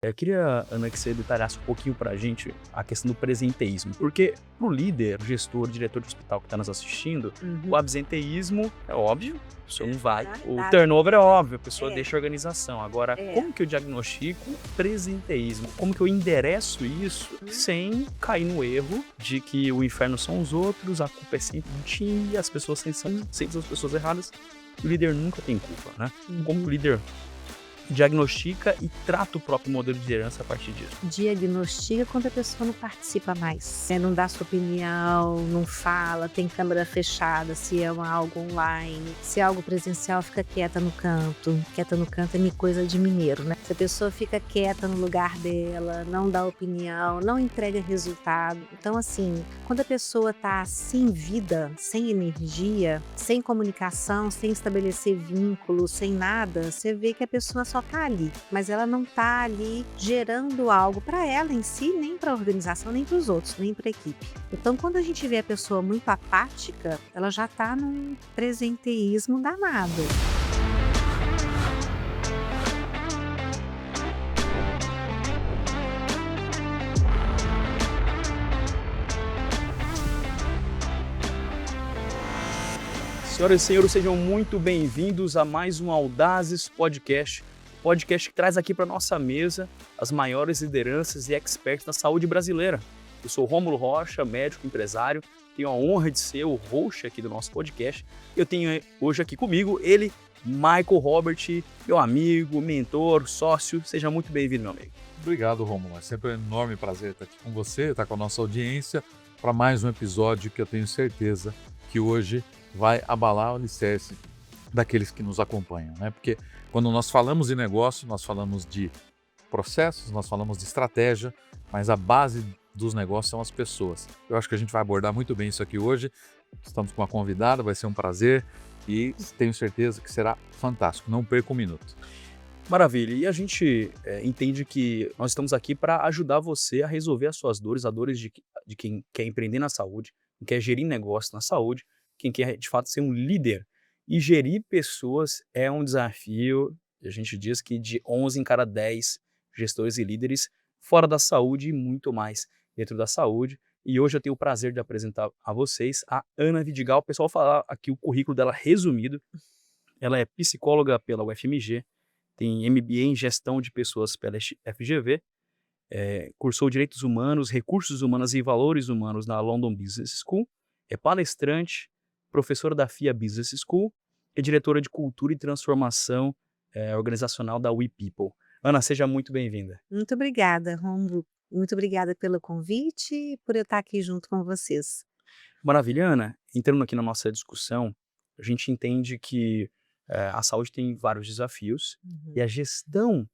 Eu queria, Ana, que você detalhasse um pouquinho para a gente a questão do presenteísmo, porque para o líder, gestor, diretor de hospital que está nos assistindo, o Uhum. absenteísmo é óbvio, a pessoa não vai. O Verdade. turnover é óbvio, a pessoa É, deixa a organização. Agora, é. como que eu diagnostico o presenteísmo? Como que eu endereço isso Hum. sem cair no erro de que o inferno são os outros, a culpa é sempre do time, as pessoas sempre são as pessoas erradas, e o líder nunca tem culpa, né? Como que o Uhum. líder diagnostica e trata o próprio modelo de liderança a partir disso? Diagnostica quando a pessoa não participa mais, não dá sua opinião, não fala, tem câmera fechada, se é algo online. Se é algo presencial, fica quieta no canto. Quieta no canto é coisa de mineiro, né. Se a pessoa fica quieta no lugar dela, não dá opinião, não entrega resultado. Então, assim, quando a pessoa tá sem vida, sem energia, sem comunicação, sem estabelecer vínculos, sem nada, você vê que a pessoa só tá ali, mas ela não tá ali gerando algo para ela em si, nem para a organização, nem para os outros, nem para a equipe. Então, quando a gente vê a pessoa muito apática, ela já tá num presenteísmo danado. Senhoras e senhores, sejam muito bem-vindos a mais um Audazes Podcast. Podcast que traz aqui para nossa mesa as maiores lideranças e experts da saúde brasileira. Eu sou Rômulo Rocha, médico empresário, tenho a honra de ser o host aqui do nosso podcast. Eu tenho hoje aqui comigo ele, Michael Robert, meu amigo, mentor, sócio. Seja muito bem-vindo, meu amigo. Obrigado, Rômulo. É sempre um enorme prazer estar aqui com você, estar com a nossa audiência, para mais um episódio que eu tenho certeza que hoje vai abalar o alicerce daqueles que nos acompanham, né? Porque quando nós falamos de negócio, nós falamos de processos, nós falamos de estratégia, mas a base dos negócios são as pessoas. Eu acho que a gente vai abordar muito bem isso aqui hoje. Estamos com uma convidada, vai ser um prazer e tenho certeza que será fantástico. Não perca um minuto. Maravilha. E a gente entende que nós estamos aqui para ajudar você a resolver as suas dores, as dores de quem quer empreender na saúde, quem quer gerir negócio na saúde, quem quer de fato ser um líder. E gerir pessoas é um desafio, a gente diz que de 11 em cada 10 gestores e líderes fora da saúde e muito mais dentro da saúde. E hoje eu tenho o prazer de apresentar a vocês a Ana Vidigal. O pessoal falar aqui o currículo dela resumido. Ela é psicóloga pela UFMG, tem MBA em Gestão de Pessoas pela FGV, cursou Direitos Humanos, Recursos Humanos e Valores Humanos na London Business School, é palestrante, professora da FIA Business School e diretora de Cultura e Transformação Organizacional da We People. Ana, seja muito bem-vinda. Muito obrigada, Romulo. Muito obrigada pelo convite e por eu estar aqui junto com vocês. Maravilha, Ana. Entrando aqui na nossa discussão, a gente entende que a saúde tem vários desafios e Uhum. a gestão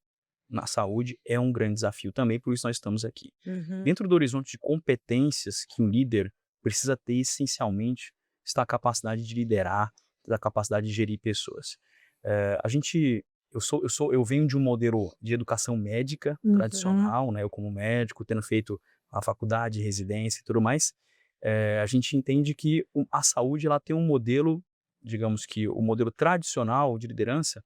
na saúde é um grande desafio também, por isso nós estamos aqui. Uhum. Dentro do horizonte de competências que um líder precisa ter essencialmente, está a capacidade de liderar, a capacidade de gerir pessoas. A gente, eu venho de um modelo de educação médica Uhum. tradicional, né? Eu como médico, tendo feito a faculdade, residência e tudo mais, a gente entende que a saúde ela tem um modelo, digamos que o modelo tradicional de liderança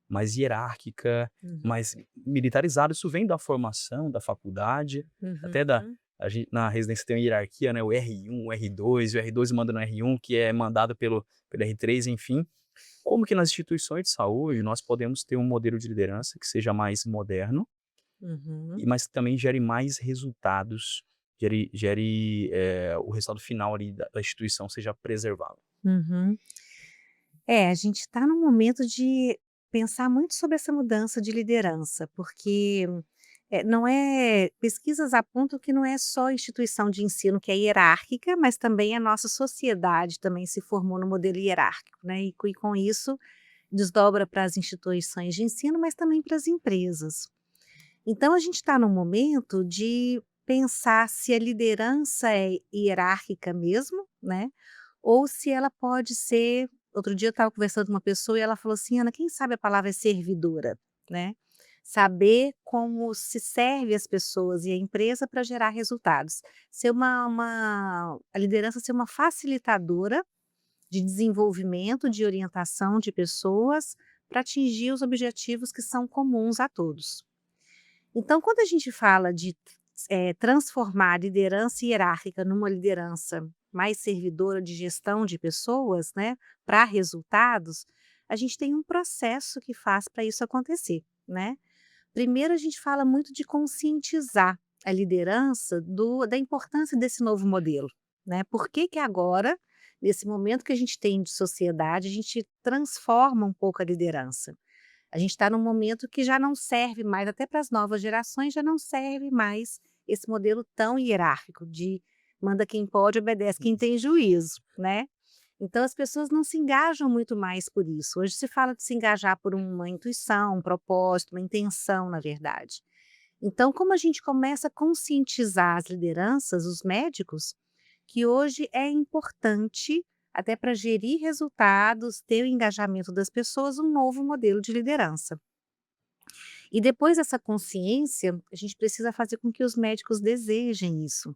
mais hierárquica, Uhum. mais militarizada. Isso vem da formação, da faculdade, até da Uhum. a gente na residência tem uma hierarquia, né, o R1, o R2, o R2 manda no R1, que é mandado pelo R3, enfim. Como que nas instituições de saúde nós podemos ter um modelo de liderança que seja mais moderno, Uhum. mas que também gere mais resultados, o resultado final ali da instituição seja preservado? Uhum. É, a gente está num momento de pensar muito sobre essa mudança de liderança, porque não é pesquisas apontam que não é só a instituição de ensino que é hierárquica, mas também a nossa sociedade também se formou no modelo hierárquico, né? E com isso desdobra para as instituições de ensino, mas também para as empresas. Então a gente está num momento de pensar se a liderança é hierárquica mesmo, né? Ou se ela pode ser. Outro dia eu estava conversando com uma pessoa e ela falou assim: Ana, quem sabe a palavra é servidora, né? Saber como se serve as pessoas e a empresa para gerar resultados. Ser a liderança ser uma facilitadora de desenvolvimento, de orientação de pessoas para atingir os objetivos que são comuns a todos. Então, quando a gente fala de transformar a liderança hierárquica numa liderança mais servidora de gestão de pessoas, né, para resultados, a gente tem um processo que faz para isso acontecer, né? Primeiro, a gente fala muito de conscientizar a liderança da importância desse novo modelo, né? Por que que agora, nesse momento que a gente tem de sociedade, a gente transforma um pouco a liderança? A gente está num momento que já não serve mais, até para as novas gerações, já não serve mais esse modelo tão hierárquico de manda quem pode, obedece quem tem juízo, né? Então as pessoas não se engajam muito mais por isso. Hoje se fala de se engajar por uma intuição, um propósito, uma intenção, na verdade. Então, como a gente começa a conscientizar as lideranças, os médicos, que hoje é importante, até para gerir resultados, ter o engajamento das pessoas, um novo modelo de liderança. E depois dessa consciência, a gente precisa fazer com que os médicos desejem isso,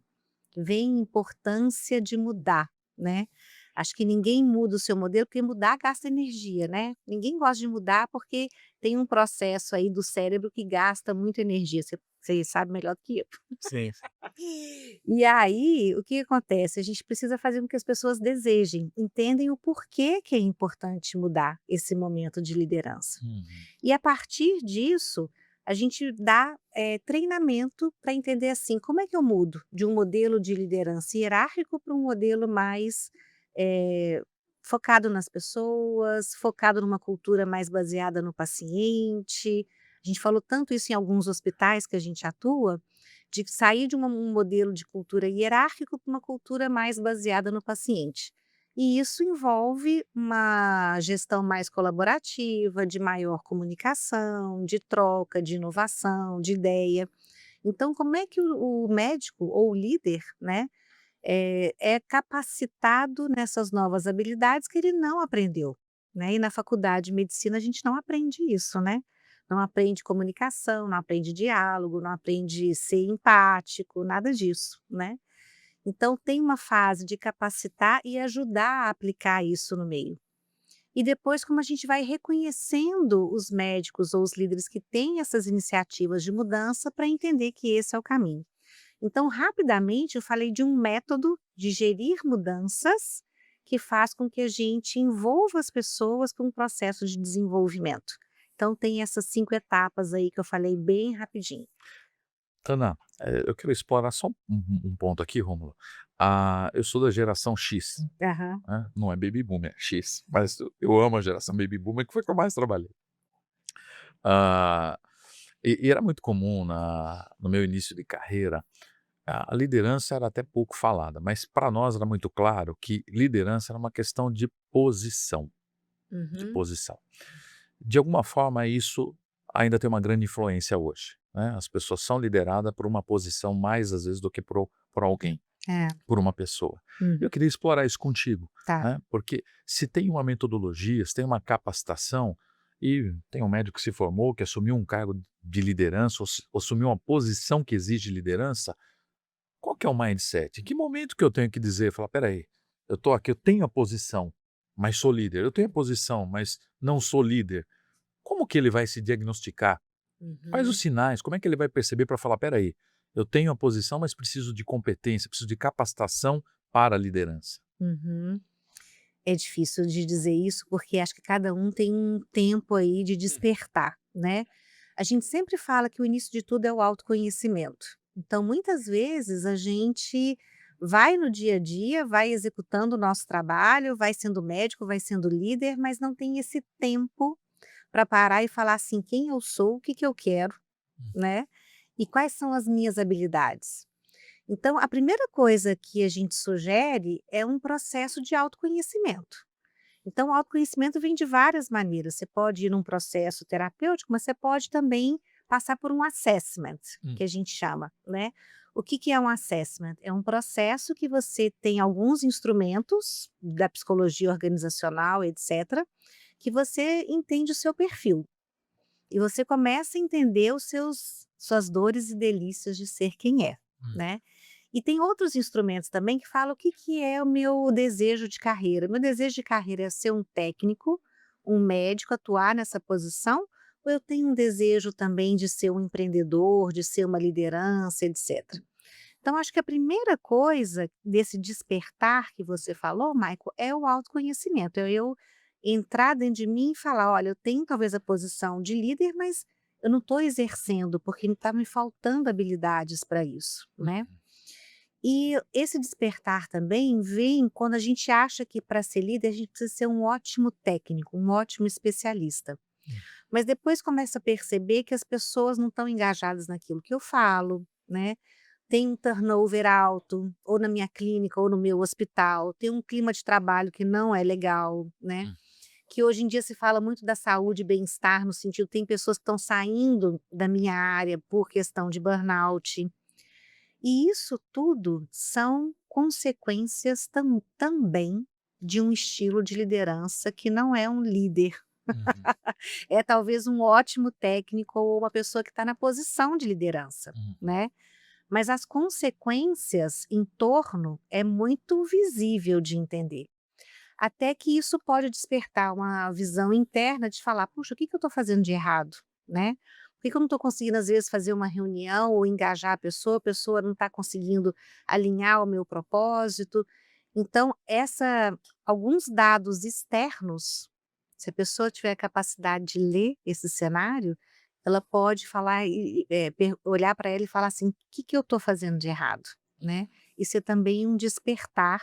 vem a importância de mudar, né. Acho que ninguém muda o seu modelo, porque mudar gasta energia, né. Ninguém gosta de mudar, porque tem um processo aí do cérebro que gasta muita energia, você sabe melhor do que eu. Sim, sim. E aí, o que acontece? A gente precisa fazer com que as pessoas desejem, entendem o porquê que é importante mudar esse momento de liderança. Uhum. E a partir disso, a gente dá, treinamento para entender, assim, como é que eu mudo de um modelo de liderança hierárquico para um modelo mais, eh, focado nas pessoas, focado numa cultura mais baseada no paciente. A gente falou tanto isso em alguns hospitais que a gente atua, de sair de um modelo de cultura hierárquico para uma cultura mais baseada no paciente. E isso envolve uma gestão mais colaborativa, de maior comunicação, de troca, de inovação, de ideia. Então, como é que o médico ou o líder, né, é capacitado nessas novas habilidades que ele não aprendeu, né? E na faculdade de medicina a gente não aprende isso, né? Não aprende comunicação, não aprende diálogo, não aprende ser empático, nada disso, né? Então tem uma fase de capacitar e ajudar a aplicar isso no meio. E depois como a gente vai reconhecendo os médicos ou os líderes que têm essas iniciativas de mudança para entender que esse é o caminho. Então rapidamente eu falei de um método de gerir mudanças que faz com que a gente envolva as pessoas com um processo de desenvolvimento. Então tem essas 5 etapas aí que eu falei bem rapidinho. Tana, eu quero explorar só um ponto aqui, Rômulo. Eu sou da geração X, Aham. né, não é baby boomer, é X, mas eu amo a geração baby boomer, que foi que eu mais trabalhei. Ah, e era muito comum no meu início de carreira, a liderança era até pouco falada, mas para nós era muito claro que liderança era uma questão de Uhum. posição. De alguma forma isso ainda tem uma grande influência hoje, né, as pessoas são lideradas por uma posição mais às vezes do que por alguém, É. por uma pessoa. Uhum. Eu queria explorar isso contigo, Tá. né, porque se tem uma metodologia, se tem uma capacitação, e tem um médico que se formou, que assumiu um cargo de liderança, ou assumiu uma posição que exige liderança, qual que é o mindset? Em que momento que eu tenho que dizer, falar: "Espera aí, eu estou aqui, eu tenho a posição, mas sou líder. Eu tenho a posição, mas não sou líder". Como que ele vai se diagnosticar? Quais os Uhum. sinais? Como é que ele vai perceber para falar: "Espera aí, eu tenho a posição, mas preciso de competência, preciso de capacitação para a liderança"? Uhum. É difícil de dizer isso, porque acho que cada um tem um tempo aí de despertar, né. A gente sempre fala que o início de tudo é o autoconhecimento. Então, muitas vezes, a gente vai no dia a dia, vai executando o nosso trabalho, vai sendo médico, vai sendo líder, mas não tem esse tempo para parar e falar assim: "Quem eu sou? O que que eu quero?", né, e quais são as minhas habilidades. Então, a primeira coisa que a gente sugere é um processo de autoconhecimento. Então, o autoconhecimento vem de várias maneiras. Você pode ir num processo terapêutico, mas você pode também passar por um assessment, Hum. que a gente chama, né? O que que é um assessment? É um processo que você tem alguns instrumentos da psicologia organizacional, etc., que você entende o seu perfil. E você começa a entender suas dores e delícias de ser quem é, Hum. né. E tem outros instrumentos também que falam o que que é o meu desejo de carreira. Meu desejo de carreira é ser um técnico, um médico, atuar nessa posição, ou eu tenho um desejo também de ser um empreendedor, de ser uma liderança, etc. Então, acho que a primeira coisa desse despertar que você falou, Michael, é o autoconhecimento. É eu entrar dentro de mim e falar: olha, eu tenho talvez a posição de líder, mas eu não estou exercendo, porque está me faltando habilidades para isso, né? E esse despertar também vem quando a gente acha que para ser líder a gente precisa ser um ótimo técnico, um ótimo especialista. Hum. Mas depois começa a perceber que as pessoas não estão engajadas naquilo que eu falo, né? Tem um turnover alto, ou na minha clínica, ou no meu hospital, tem um clima de trabalho que não é legal, né? Hum. Que hoje em dia se fala muito da saúde e bem-estar, no sentido, tem pessoas que estão saindo da minha área por questão de burnout. E isso tudo são consequências também de um estilo de liderança que não é um líder. Uhum. É talvez um ótimo técnico ou uma pessoa que está na posição de liderança, Uhum. né? Mas as consequências em torno é muito visível de entender. Até que isso pode despertar uma visão interna de falar: puxa, o que que eu estou fazendo de errado, né? Por que que eu não estou conseguindo, às vezes, fazer uma reunião ou engajar a pessoa não está conseguindo alinhar o meu propósito. Então, alguns dados externos, se a pessoa tiver a capacidade de ler esse cenário, ela pode falar olhar para ela e falar assim: o que que eu estou fazendo de errado, né? Isso é também um despertar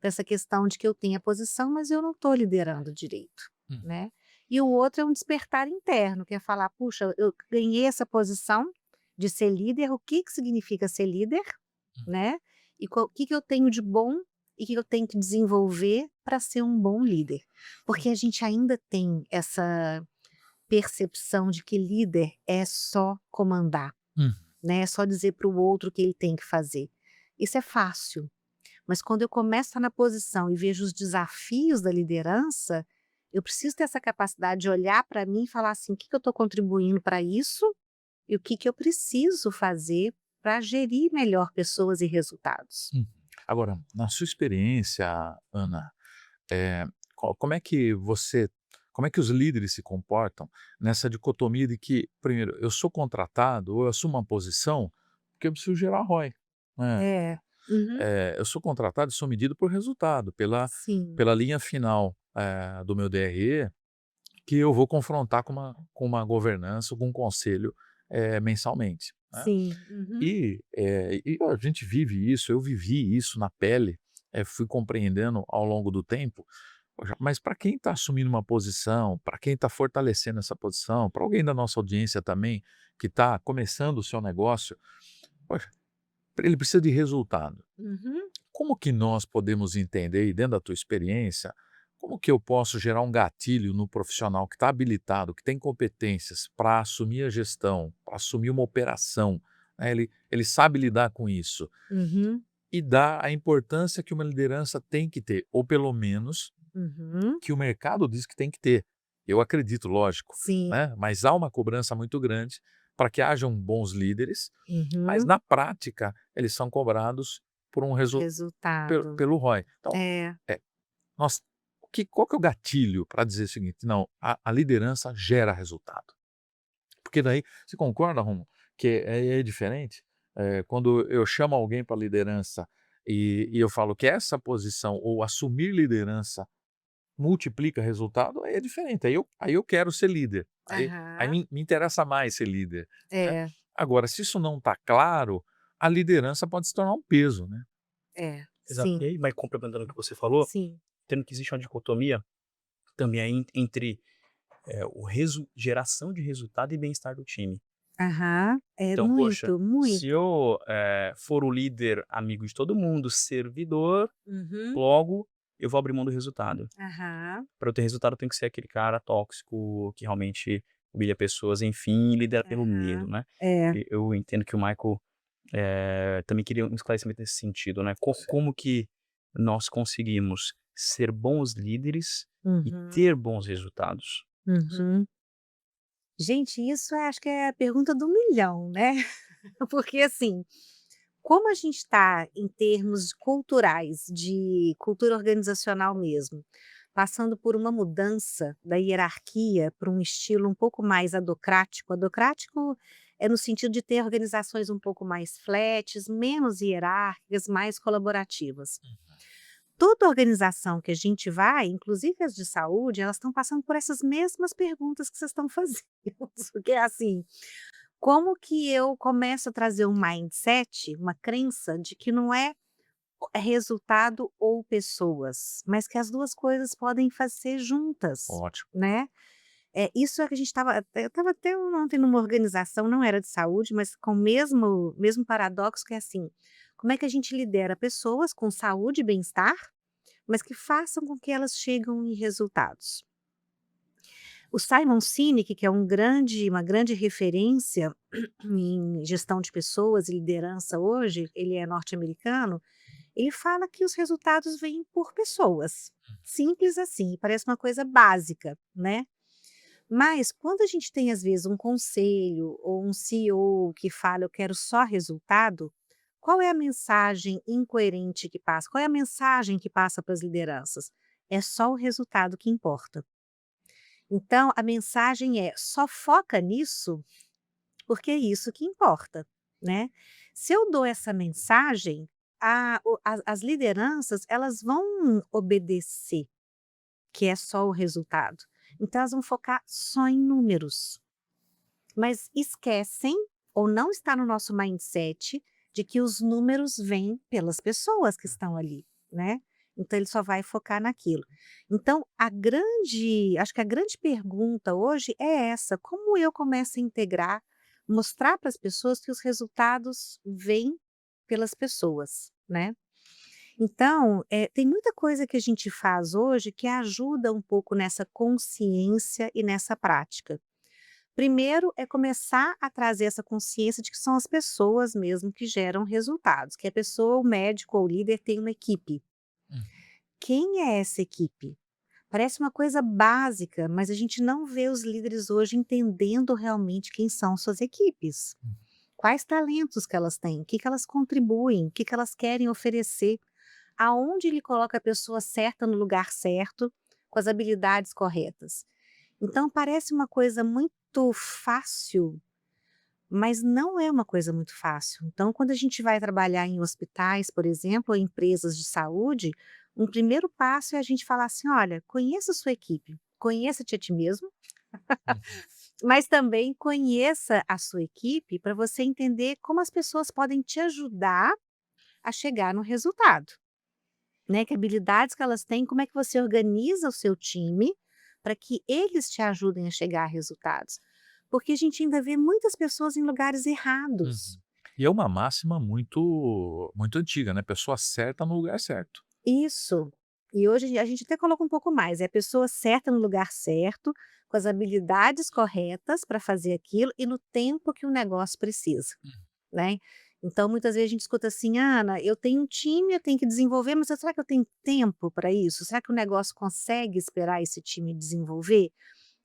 dessa questão de que eu tenho a posição, mas eu não estou liderando direito, Uhum. né. E o outro é um despertar interno, que é falar: "Puxa, eu ganhei essa posição de ser líder, o que que significa ser líder, né, e o que que eu tenho de bom e que eu tenho que desenvolver para ser um bom líder". Porque a gente ainda tem essa percepção de que líder é só comandar, Uhum. né, é só dizer para o outro o que ele tem que fazer. Isso é fácil. Mas quando eu começo a estar na posição e vejo os desafios da liderança, eu preciso ter essa capacidade de olhar para mim e falar assim: o que que eu estou contribuindo para isso e o que que eu preciso fazer para gerir melhor pessoas e resultados. Uhum. Agora, na sua experiência, Ana, eh, como é que os líderes se comportam nessa dicotomia de que, primeiro, eu sou contratado ou eu assumo uma posição porque eu preciso gerar ROI, né. É. Uhum. Eu sou contratado e sou medido por resultado, Sim, pela linha final, do meu DRE, que eu vou confrontar com uma governança, com um conselho, mensalmente, né. sim. Uhum. E a gente vive isso, eu vivi isso na pele, fui compreendendo ao longo do tempo. Poxa, mas para quem está assumindo uma posição, para quem está fortalecendo essa posição, para alguém da nossa audiência também que está começando o seu negócio, poxa, ele precisa de resultado. Uhum. Como que nós podemos entender, e dentro da tua experiência, como que eu posso gerar um gatilho no profissional que está habilitado, que tem competências para assumir a gestão, para assumir uma operação, né? Ele sabe lidar com isso Uhum. e dá a importância que uma liderança tem que ter, ou pelo menos Uhum. que o mercado diz que tem que ter. Eu acredito, lógico, Sim. né? Mas há uma cobrança muito grande para que hajam bons líderes, mas Uhum. na prática eles são cobrados por um Resultado. pelo ROI. Então, É. é, nós qual que é o gatilho para dizer o seguinte: "Não, a liderança gera resultado"? Porque daí você concorda, Romulo, que é diferente? Quando eu chamo alguém para liderança e eu falo que essa posição ou assumir liderança multiplica resultado, aí é diferente, aí eu quero ser líder, aí Aham. me interessa mais ser líder, né. É, Agora se isso não está claro, a liderança pode se tornar um peso, né. é. Exato. E Sim, aí, mas complementando o que você falou, sim. tendo que existe uma dicotomia também aí entre, geração de resultado e bem-estar do time. Aham. É Então, poxa, muito, se muito. eu, for o líder amigo de todo mundo, servidor, Uhum. logo eu vou abrir mão do resultado. Aham. Para eu ter resultado, eu tenho que ser aquele cara tóxico, que realmente humilha pessoas, enfim, lidera pelo medo, Aham. né. É. E eu entendo que o Michael, também queria um esclarecimento nesse sentido, né. Como que nós conseguimos ser bons líderes e Uhum. ter bons resultados? Uhum. Gente, isso acho que é a pergunta do milhão, né. Porque, assim, como a gente está em termos culturais, de cultura organizacional mesmo, passando por uma mudança da hierarquia para um estilo um pouco mais adocrático. Adocrático é no sentido de ter organizações um pouco mais flats, menos hierárquicas, mais colaborativas. Toda organização que a gente vai, inclusive as de saúde, elas estão passando por essas mesmas perguntas que vocês estão fazendo. Porque é assim, como que eu começo a trazer um mindset, uma crença de que não é resultado ou pessoas, mas que as 2 coisas podem fazer juntas, Ótimo. né. Isso é que a gente estava eu estava até ontem numa organização, não era de saúde, mas com o mesmo paradoxo que é assim, como é que a gente lidera pessoas com saúde e bem-estar, mas que façam com que elas chegam em resultados. O Simon Sinek, que é uma grande referência em gestão de pessoas e liderança hoje, ele é norte-americano, ele fala que os resultados vêm por pessoas. Simples assim, parece uma coisa básica, né? Mas quando a gente tem, às vezes, um conselho ou um CEO que fala: "Eu quero só resultado", qual é a mensagem incoerente que passa? Qual é a mensagem que passa para as lideranças? É só o resultado que importa. Então a mensagem é: só foca nisso, porque é isso que importa, né. Se eu dou essa mensagem, as lideranças, elas vão obedecer, que é só o resultado. Então elas vão focar só em números, mas esquecem, ou não está no nosso mindset, de que os números vêm pelas pessoas que estão ali, né. Então ele só vai focar naquilo. Então acho que a grande pergunta hoje é essa: como eu começo a integrar, mostrar para as pessoas que os resultados vêm pelas pessoas, né. Então, tem muita coisa que a gente faz hoje que ajuda um pouco nessa consciência e nessa prática. Primeiro é começar a trazer essa consciência de que são as pessoas mesmo que geram resultados, que a pessoa, o médico ou o líder tem uma equipe. Hum. Quem é essa equipe? Parece uma coisa básica, mas a gente não vê os líderes hoje entendendo realmente quem são suas equipes. Quais talentos que elas têm, o que que elas contribuem, o que que elas querem oferecer, aonde ele coloca a pessoa certa no lugar certo, com as habilidades corretas. Então parece uma coisa muito fácil, mas não é uma coisa muito fácil. Então, quando a gente vai trabalhar em hospitais, por exemplo, ou em empresas de saúde, um primeiro passo é a gente falar assim: olha, conheça a sua equipe, conheça-te a ti mesmo, Uhum. mas também conheça a sua equipe para você entender como as pessoas podem te ajudar a chegar no resultado, né? Que habilidades que elas têm, como é que você organiza o seu time para que eles te ajudem a chegar a resultados. Porque a gente ainda vê muitas pessoas em lugares errados. Uhum. E é uma máxima muito antiga, né, pessoa certa no lugar certo. Isso. E hoje a gente até coloca um pouco mais, é a pessoa certa no lugar certo, com as habilidades corretas para fazer aquilo e no tempo que o negócio precisa, né. Então muitas vezes a gente escuta assim: "Ana, eu tenho um time, eu tenho que desenvolver, mas será que eu tenho tempo para isso? Será que o negócio consegue esperar esse time desenvolver?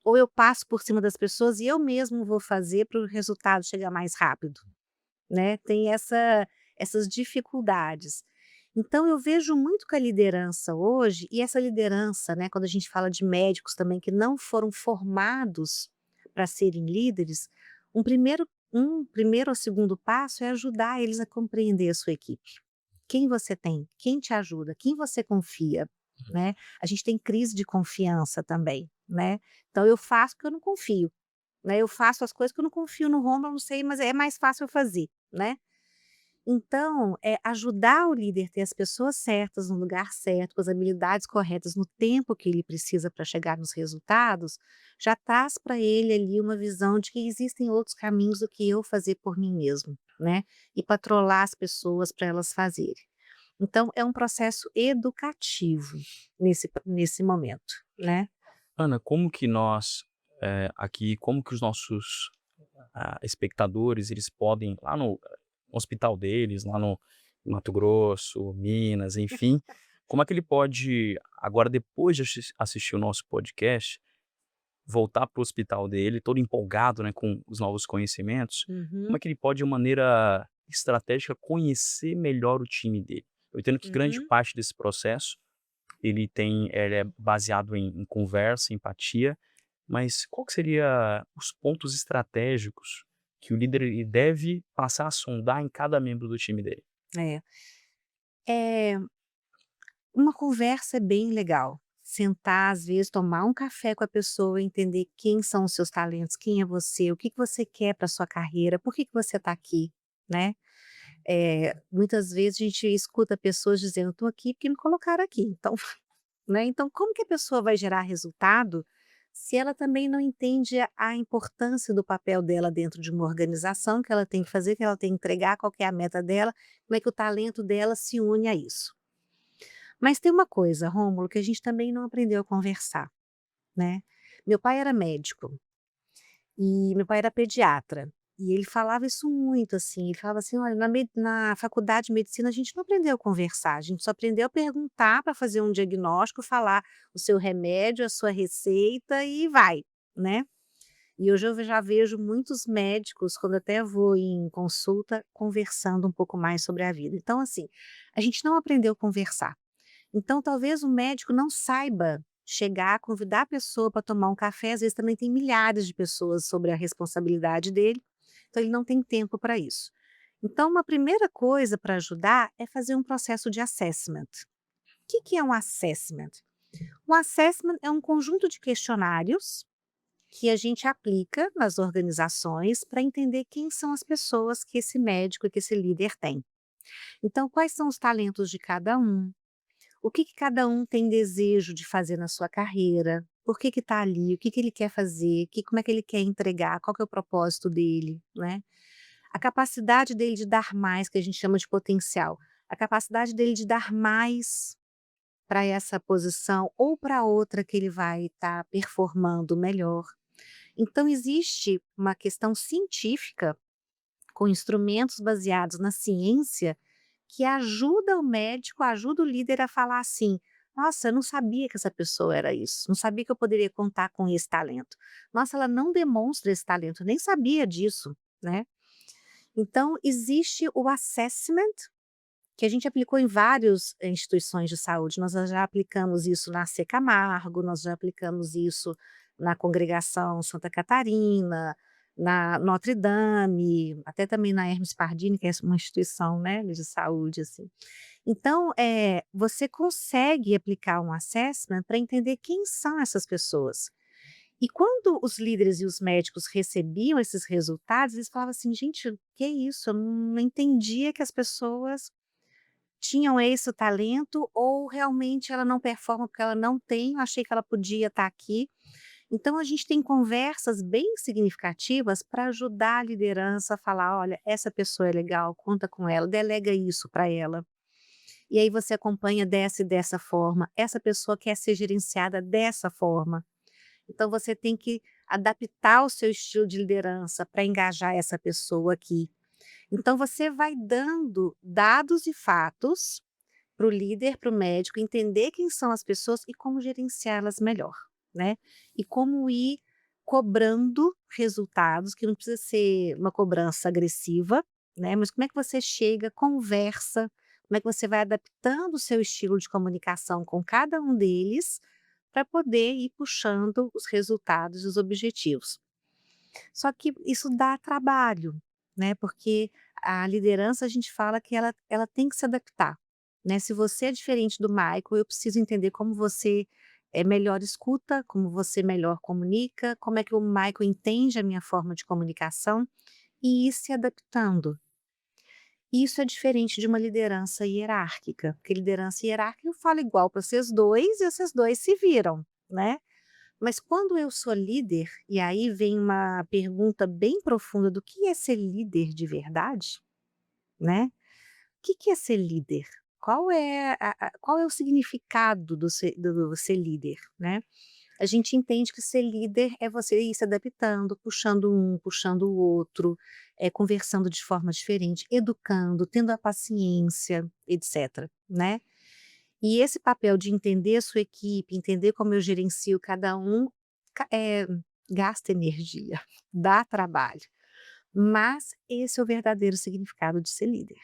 Ou eu passo por cima das pessoas e eu mesmo vou fazer para o resultado chegar mais rápido?", né, tem essas dificuldades. Então eu vejo muito que a liderança hoje, e essa liderança, né, quando a gente fala de médicos também que não foram formados para serem líderes, um primeiro ou segundo passo é ajudar eles a compreender a sua equipe. Quem você tem, quem te ajuda, quem você confia, né. A gente tem crise de confiança também, né. Então eu faço porque eu não confio, né, eu faço as coisas que eu não confio no Roma, eu não sei, mas é mais fácil eu fazer, né. Então, ajudar o líder a ter as pessoas certas no lugar certo, com as habilidades corretas, no tempo que ele precisa para chegar nos resultados, já traz para ele ali uma visão de que existem outros caminhos do que eu fazer por mim mesmo, né, e patrolar as pessoas para elas fazerem. Então é um processo educativo nesse momento, né. Ana, como que nós, aqui, como que os nossos, espectadores, eles podem lá no hospital deles, lá no Mato Grosso, Minas, enfim, como é que ele pode, agora depois de assistir o nosso podcast, voltar para o hospital dele todo empolgado, né, com os novos conhecimentos, como é Uhum, que ele pode de maneira estratégica conhecer melhor o time dele? Eu entendo que grande uhum. parte desse processo ele é baseado em conversa, empatia, mas qual que seria os pontos estratégicos que o líder ele deve passar a sondar em cada membro do time dele? É. É, uma conversa é bem legal. Sentar, às vezes, tomar um café com a pessoa, entender quem são os seus talentos, quem é você, o que que você quer para sua carreira, por que que você está aqui, né? Muitas vezes a gente escuta pessoas dizendo: "Estou aqui porque me colocaram aqui", então, né, então como que a pessoa vai gerar resultado, se ela também não entende a importância do papel dela dentro de uma organização, que ela tem que fazer, que ela tem que entregar, qual que é a meta dela, como é que o talento dela se une a isso. Mas tem uma coisa, Rômulo, que a gente também não aprendeu a conversar, né. Meu pai era médico, e meu pai era pediatra, e ele falava isso muito, assim, ele falava assim: "Olha, na faculdade de medicina a gente não aprendeu a conversar, a gente só aprendeu a perguntar para fazer um diagnóstico, falar o seu remédio, a sua receita e vai", né. E hoje eu já vejo muitos médicos, quando até vou em consulta, conversando um pouco mais sobre a vida. Então, assim, a gente não aprendeu a conversar. Então, talvez o médico não saiba chegar, convidar a pessoa para tomar um café, às vezes também tem milhares de pessoas sobre a responsabilidade dele, então ele não tem tempo para isso. Então, uma primeira coisa para ajudar é fazer um processo de assessment. O que que é um assessment? Um assessment é um conjunto de questionários que a gente aplica nas organizações para entender quem são as pessoas que esse médico e que esse líder tem. Então, quais são os talentos de cada um? O que que cada um tem desejo de fazer na sua carreira? Por que que está ali? O que que ele quer fazer? Como é que ele quer entregar? Qual que é o propósito dele, né? A capacidade dele de dar mais, que a gente chama de potencial. A capacidade dele de dar mais para essa posição ou para outra que ele vai estar performando melhor. Então existe uma questão científica com instrumentos baseados na ciência, que ajuda o médico, ajuda o líder a falar assim: "Nossa, eu não sabia que essa pessoa era isso, não sabia que eu poderia contar com esse talento. Nossa, ela não demonstra esse talento, nem sabia disso", né. Então existe o assessment, que a gente aplicou em várias instituições de saúde, nós já aplicamos isso na C. Camargo, nós já aplicamos isso na Congregação Santa Catarina, na Notre Dame, até também na Hermes Pardini, que é uma instituição, né, de saúde, assim. Então, você consegue aplicar um assessment para entender quem são essas pessoas. E quando os líderes e os médicos recebiam esses resultados, eles falavam assim: "Gente, que é isso? Eu não entendia que as pessoas tinham esse talento ou realmente ela não performa porque ela não tem, eu achei que ela podia estar aqui". Então a gente tem conversas bem significativas para ajudar a liderança a falar: "Olha, essa pessoa é legal, conta com ela, delega isso para ela. E aí você acompanha dessa e dessa forma, essa pessoa quer ser gerenciada dessa forma". Então você tem que adaptar o seu estilo de liderança para engajar essa pessoa aqui. Então você vai dando dados e fatos para o líder, para o médico, entender quem são as pessoas e como gerenciá-las melhor, né. E como ir cobrando resultados, que não precisa ser uma cobrança agressiva, né, mas como é que você chega, conversa, como é que você vai adaptando o seu estilo de comunicação com cada um deles, para poder ir puxando os resultados e os objetivos. Só que isso dá trabalho, né, porque a liderança a gente fala que ela tem que se adaptar, né. Se você é diferente do Michael, eu preciso entender como você, melhor escuta, como você melhor comunica, como é que o Michael entende a minha forma de comunicação, e ir se adaptando. E isso é diferente de uma liderança hierárquica, porque liderança hierárquica eu falo igual para vocês 2 e vocês 2 se viram, né. Mas quando eu sou líder, e aí vem uma pergunta bem profunda do que é ser líder de verdade, né. O que que é ser líder? Qual é o significado do ser líder, né. A gente entende que ser líder é você ir se adaptando, puxando um, puxando o outro, conversando de forma diferente, educando, tendo a paciência, etcétera, né. E esse papel de entender a sua equipe, entender como eu gerencio cada um, gasta energia, dá trabalho, mas esse é o verdadeiro significado de ser líder,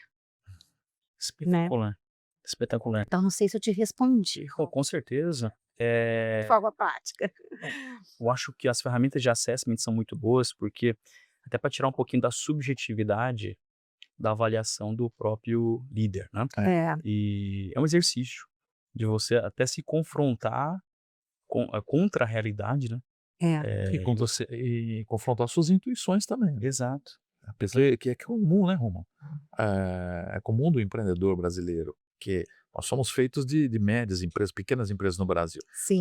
né. Espetacular. Espetacular. Então não sei se eu te respondi, Com certeza. de forma prática. Eu acho que as ferramentas de assessment são muito boas, porque até para tirar um pouquinho da subjetividade da avaliação do próprio líder, né. É. É, E é um exercício de você até se confrontar contra a realidade, né. E com você e confrontar suas intuições também, né. Exato. Apesar que é comum, né, Romulo? É comum do empreendedor brasileiro, que nós somos feitos de médias empresas, pequenas empresas no Brasil. É sim.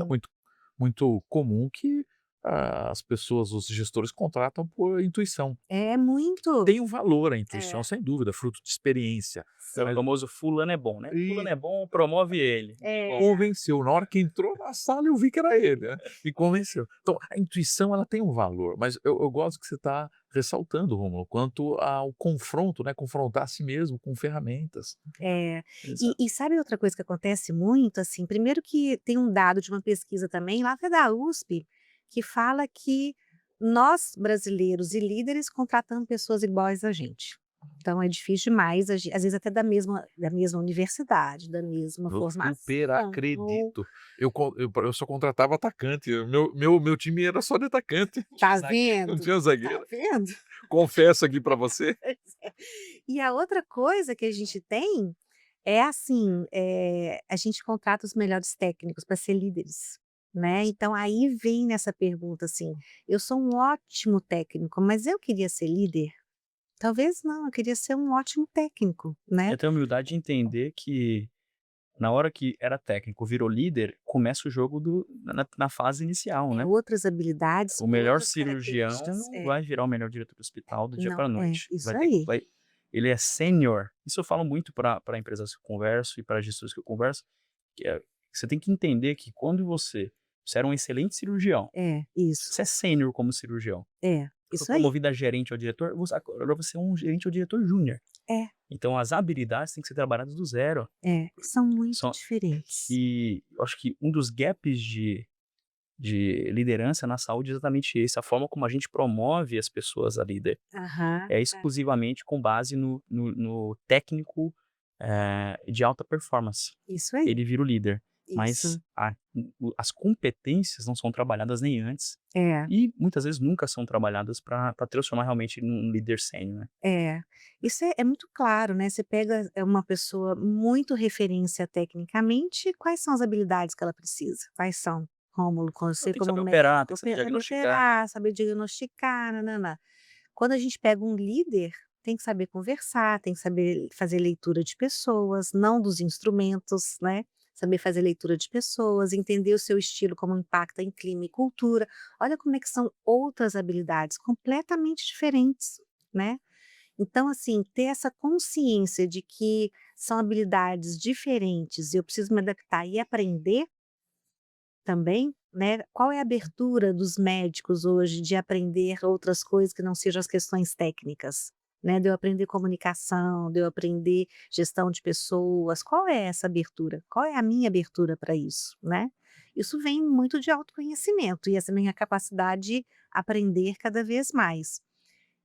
muito comum que, as pessoas, os gestores contratam por intuição. É muito. Tem um valor a intuição, É. sem dúvida, fruto de experiência. É o Mas famoso fulano é bom, né. Fulano e é bom, promove ele. É. convenceu. Na hora que entrou na sala, eu vi que era ele, né, me convenceu. Então, a intuição, ela tem um valor, mas eu gosto que você está ressaltando, Romulo, quanto ao confronto, né, confrontar a si mesmo com ferramentas. É. Exato. E sabe outra coisa que acontece muito, assim, primeiro que tem um dado de uma pesquisa também, lá até da USP, que fala que nós brasileiros e líderes contratamos pessoas iguais a gente. Então é difícil demais, às vezes até da mesma universidade, da mesma Eu formação. super acredito. Eu só contratava atacante, meu time era só de atacante, Tá não vendo? tinha Tá zagueiro. vendo? Confesso aqui pra você. Pois é. E a outra coisa que a gente tem é assim, a gente contrata os melhores técnicos para ser líderes, né. Então aí vem nessa pergunta, assim, eu sou um ótimo técnico, mas eu queria ser líder? Talvez não, eu queria ser um ótimo técnico, né. É ter a humildade de entender que na hora que era técnico, virou líder, começa o jogo na fase inicial, né. Outras habilidades, O melhor outras cirurgião características. não vai virar o melhor diretor do hospital do dia Não, para noite. isso Vai ter aí. vai ele é sênior. Isso eu falo muito para empresas que eu converso e para gestores que eu converso, que você tem que entender que quando você era um excelente cirurgião, É, isso. você é sênior como cirurgião, É, foi isso aí. promovido a gerente ou diretor, agora você é um gerente ou diretor júnior. É, Então as habilidades têm que ser trabalhadas do zero. são muito Só diferentes. e eu acho que um dos gaps de liderança na saúde é exatamente esse, a forma como a gente promove as pessoas a líder. Aham. É exclusivamente com base no técnico, de alta performance. Isso aí, Ele vira o líder, mas isso. as competências não são trabalhadas nem antes É. e muitas vezes nunca são trabalhadas para transformar realmente num líder sênior, né. É, isso é muito claro, né, você pega, uma pessoa muito referência tecnicamente, quais são as habilidades que ela precisa? Quais são? Rômulo, com Então você tem que como saber médico, operar, tem que saber saber diagnosticar. operar, saber diagnosticar, nã-nã-nã. Quando a gente pega um líder, tem que saber conversar, tem que saber fazer leitura de pessoas, não dos instrumentos, né, saber fazer leitura de pessoas, entender o seu estilo, como impacta em clima e cultura. Olha como é que são outras habilidades completamente diferentes, né. Então, assim, ter essa consciência de que são habilidades diferentes e eu preciso me adaptar e aprender também, né. Qual é a abertura dos médicos hoje de aprender outras coisas que não sejam as questões técnicas, né, de eu aprender comunicação, de eu aprender gestão de pessoas, qual é essa abertura? Qual é a minha abertura para isso, né? Isso vem muito de autoconhecimento e essa minha capacidade de aprender cada vez mais.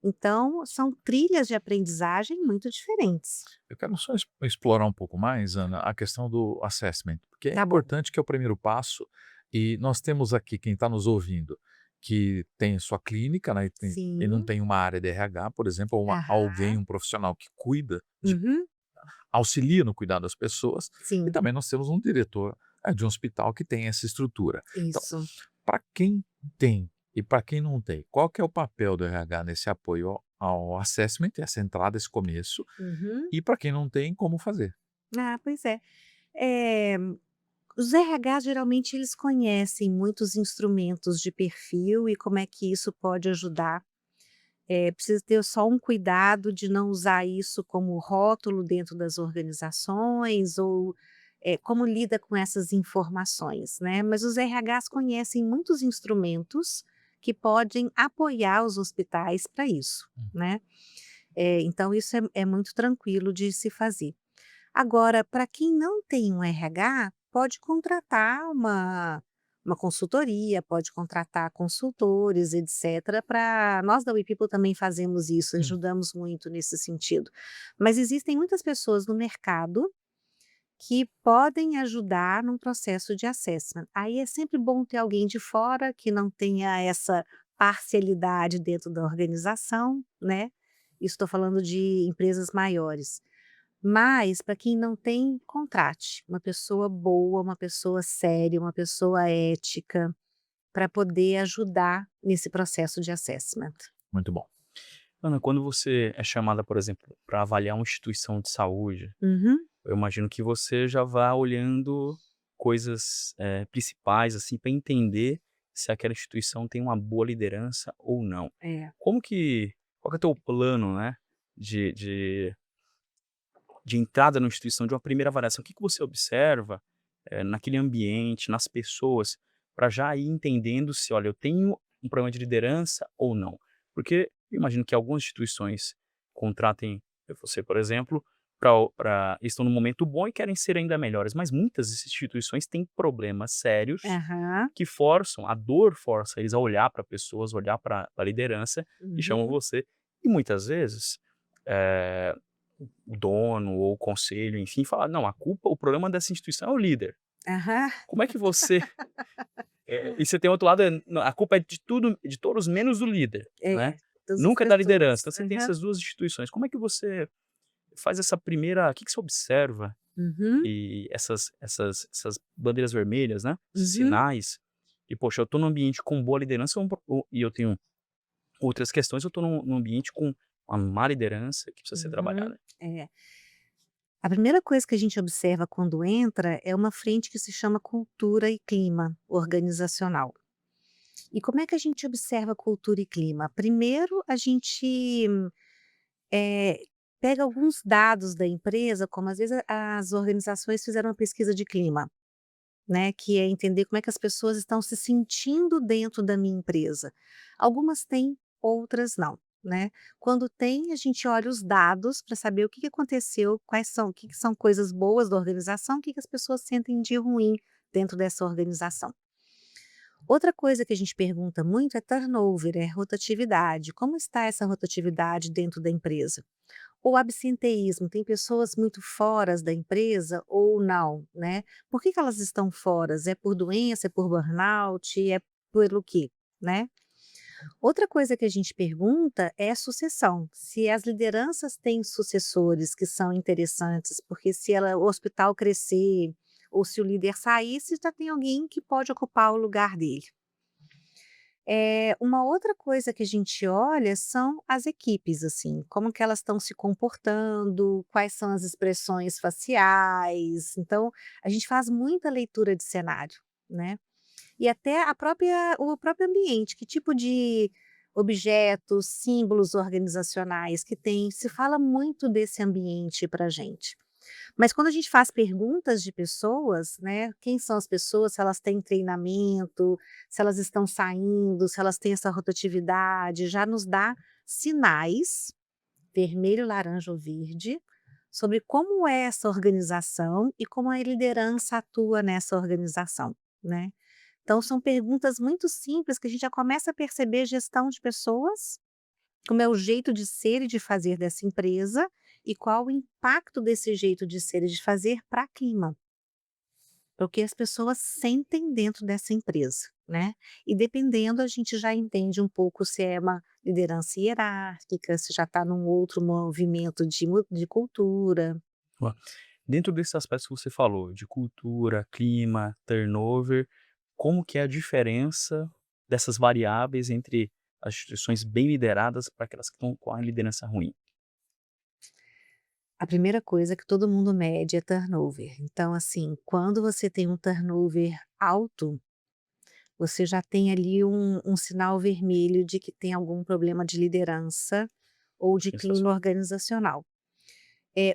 Então, são trilhas de aprendizagem muito diferentes. Eu quero só explorar um pouco mais, Ana, a questão do assessment, porque é Tá bom. importante, que é o primeiro passo, e nós temos aqui quem está nos ouvindo, que tem sua clínica, né, e não Sim. tem uma área de RH, por exemplo, ou alguém, Aham. um profissional que cuida, Uhum. auxilia no cuidado das pessoas, e Sim, também nós temos um diretor, de um hospital que tem essa estrutura. Então, isso. para quem tem e para quem não tem, qual que é o papel do RH nesse apoio ao assessment, essa entrada, esse começo, Uhum. e para quem não tem, como fazer? Ah, pois é. Eh, os RH geralmente eles conhecem muitos instrumentos de perfil e como é que isso pode ajudar. Precisa ter só um cuidado de não usar isso como rótulo dentro das organizações ou, como lida com essas informações, né. Mas os RHs conhecem muitos instrumentos que podem apoiar os hospitais para isso, Hum. né. Então isso é muito tranquilo de se fazer. Agora, para quem não tem um RH, pode contratar uma consultoria, pode contratar consultores, etc. Para nós da WePeople também fazemos isso, Hum. ajudamos muito nesse sentido. Mas existem muitas pessoas no mercado que podem ajudar num processo de assessment. Aí é sempre bom ter alguém de fora que não tenha essa parcialidade dentro da organização, né? Isso estou falando de empresas maiores. Mas para quem não tem, contrate uma pessoa boa, uma pessoa séria, uma pessoa ética, para poder ajudar nesse processo de assessment. Muito bom. Ana, quando você é chamada, por exemplo, para avaliar uma instituição de saúde, Uhum. eu imagino que você já vá olhando coisas, principais, assim, para entender se aquela instituição tem uma boa liderança ou não. É. Qual que é o teu plano, né, de de de entrada na instituição, de uma primeira avaliação? O que que você observa, naquele ambiente, nas pessoas, para já ir entendendo se: "Olha, eu tenho um problema de liderança ou não"? Porque eu imagino que algumas instituições contratem você, por exemplo, para estão num momento bom e querem ser ainda melhores, mas muitas instituições têm problemas sérios Aham. que forçam a dor força eles a olhar para pessoas, olhar para a liderança e chamam Uhum. você. E muitas vezes, eh o dono ou o conselho, enfim, falar: "Não, o problema dessa instituição é o líder". Aham. Como é que você e você tem outro lado, não, a culpa é de tudo, de todos menos do líder, né, É, todas as nunca é da liderança. pessoas. Então você tem Aham. essas 2 instituições. Como é que você faz essa primeira, o que que você observa, Uhum. e essas bandeiras vermelhas, né, Uhum. sinais, e poxa, eu estou num ambiente com boa liderança e eu tenho outras questões, eu estou num ambiente com uma má liderança que precisa ser Uhum. trabalhada. É. A primeira coisa que a gente observa quando entra é uma frente que se chama cultura e clima organizacional. E como é que a gente observa cultura e clima? Primeiro, a gente eh, pega alguns dados da empresa, como às vezes as organizações fizeram uma pesquisa de clima, né, que é entender como é que as pessoas estão se sentindo dentro da minha empresa. Algumas têm, outras não, né. Quando tem, a gente olha os dados para saber o que que aconteceu, o que que são coisas boas da organização, o que que as pessoas sentem de ruim dentro dessa organização. Outra coisa que a gente pergunta muito é turnover, é rotatividade. Como está essa rotatividade dentro da empresa? O absenteísmo, tem pessoas muito foras da empresa ou não, né? Por que que elas estão foras? É por doença, é por burnout, é pelo quê, né? Outra coisa que a gente pergunta é a sucessão, se as lideranças têm sucessores que são interessantes, porque se o hospital crescer ou se o líder sair, se já tem alguém que pode ocupar o lugar dele. Uma outra coisa que a gente olha são as equipes, assim, como que elas estão se comportando, quais são as expressões faciais. Então, a gente faz muita leitura de cenário, né. E até o próprio ambiente, que tipo de objetos, símbolos organizacionais que tem, se fala muito desse ambiente para a gente. Mas quando a gente faz perguntas de pessoas, né, quem são as pessoas, se elas têm treinamento, se elas estão saindo, se elas têm essa rotatividade, já nos dá sinais, vermelho, laranja ou verde, sobre como é essa organização e como a liderança atua nessa organização, né. Então são perguntas muito simples que a gente já começa a perceber gestão de pessoas, como é o jeito de ser e de fazer dessa empresa e qual o impacto desse jeito de ser e de fazer para clima, para o que as pessoas sentem dentro dessa empresa, né. E dependendo, a gente já entende um pouco se é uma liderança hierárquica, se já está num outro movimento de cultura. Ó, dentro desses aspectos que você falou, de cultura, clima, turnover, como que é a diferença dessas variáveis entre as instituições bem lideradas para aquelas que estão com a liderança ruim? A primeira coisa que todo mundo mede é turnover. Então, assim, quando você tem um turnover alto, você já tem ali um sinal vermelho de que tem algum problema de liderança ou de clima Sensacional. organizacional.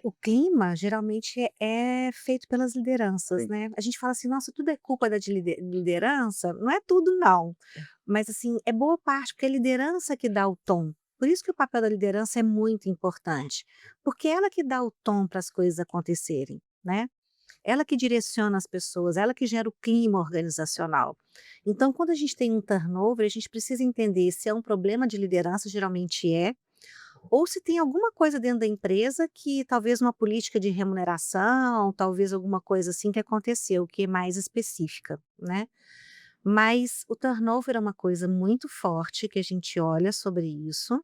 O clima geralmente é feito pelas lideranças, Sim. né. A gente fala assim: "Nossa, tudo é culpa da de liderança", não é tudo não, mas assim, é boa parte, porque é a liderança que dá o tom. Por isso que o papel da liderança é muito importante, porque é ela que dá o tom para as coisas acontecerem, né. Ela que direciona as pessoas, ela que gera o clima organizacional. Então quando a gente tem um turnover, a gente precisa entender se é um problema de liderança, geralmente é, ou se tem alguma coisa dentro da empresa que talvez uma política de remuneração, talvez alguma coisa assim que aconteceu, que é mais específica, né. Mas o turnover é uma coisa muito forte que a gente olha sobre isso,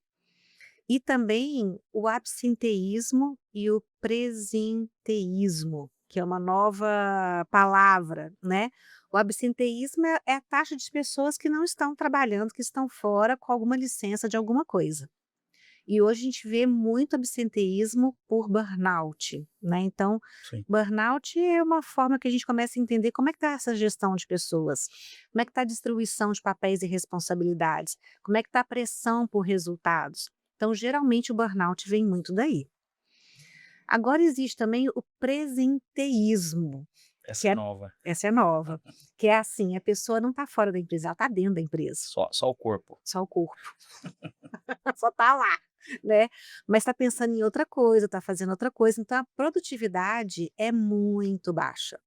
e também o absenteísmo e o presenteísmo, que é uma nova palavra, né. O absenteísmo é a taxa de pessoas que não estão trabalhando, que estão fora com alguma licença de alguma coisa. E hoje a gente vê muito absenteísmo por burnout, né, então, Sim. burnout é uma forma que a gente começa a entender como é que está essa gestão de pessoas, como é que está a distribuição de papéis e responsabilidades, como é que está a pressão por resultados. Então, geralmente o burnout vem muito daí. Agora existe também o presenteísmo, que Essa é é nova. essa é nova, que é assim, a pessoa não está fora da empresa, ela está dentro da empresa, Só o corpo. só o corpo. Só está lá, né, mas está pensando em outra coisa, está fazendo outra coisa, então a produtividade é muito baixa.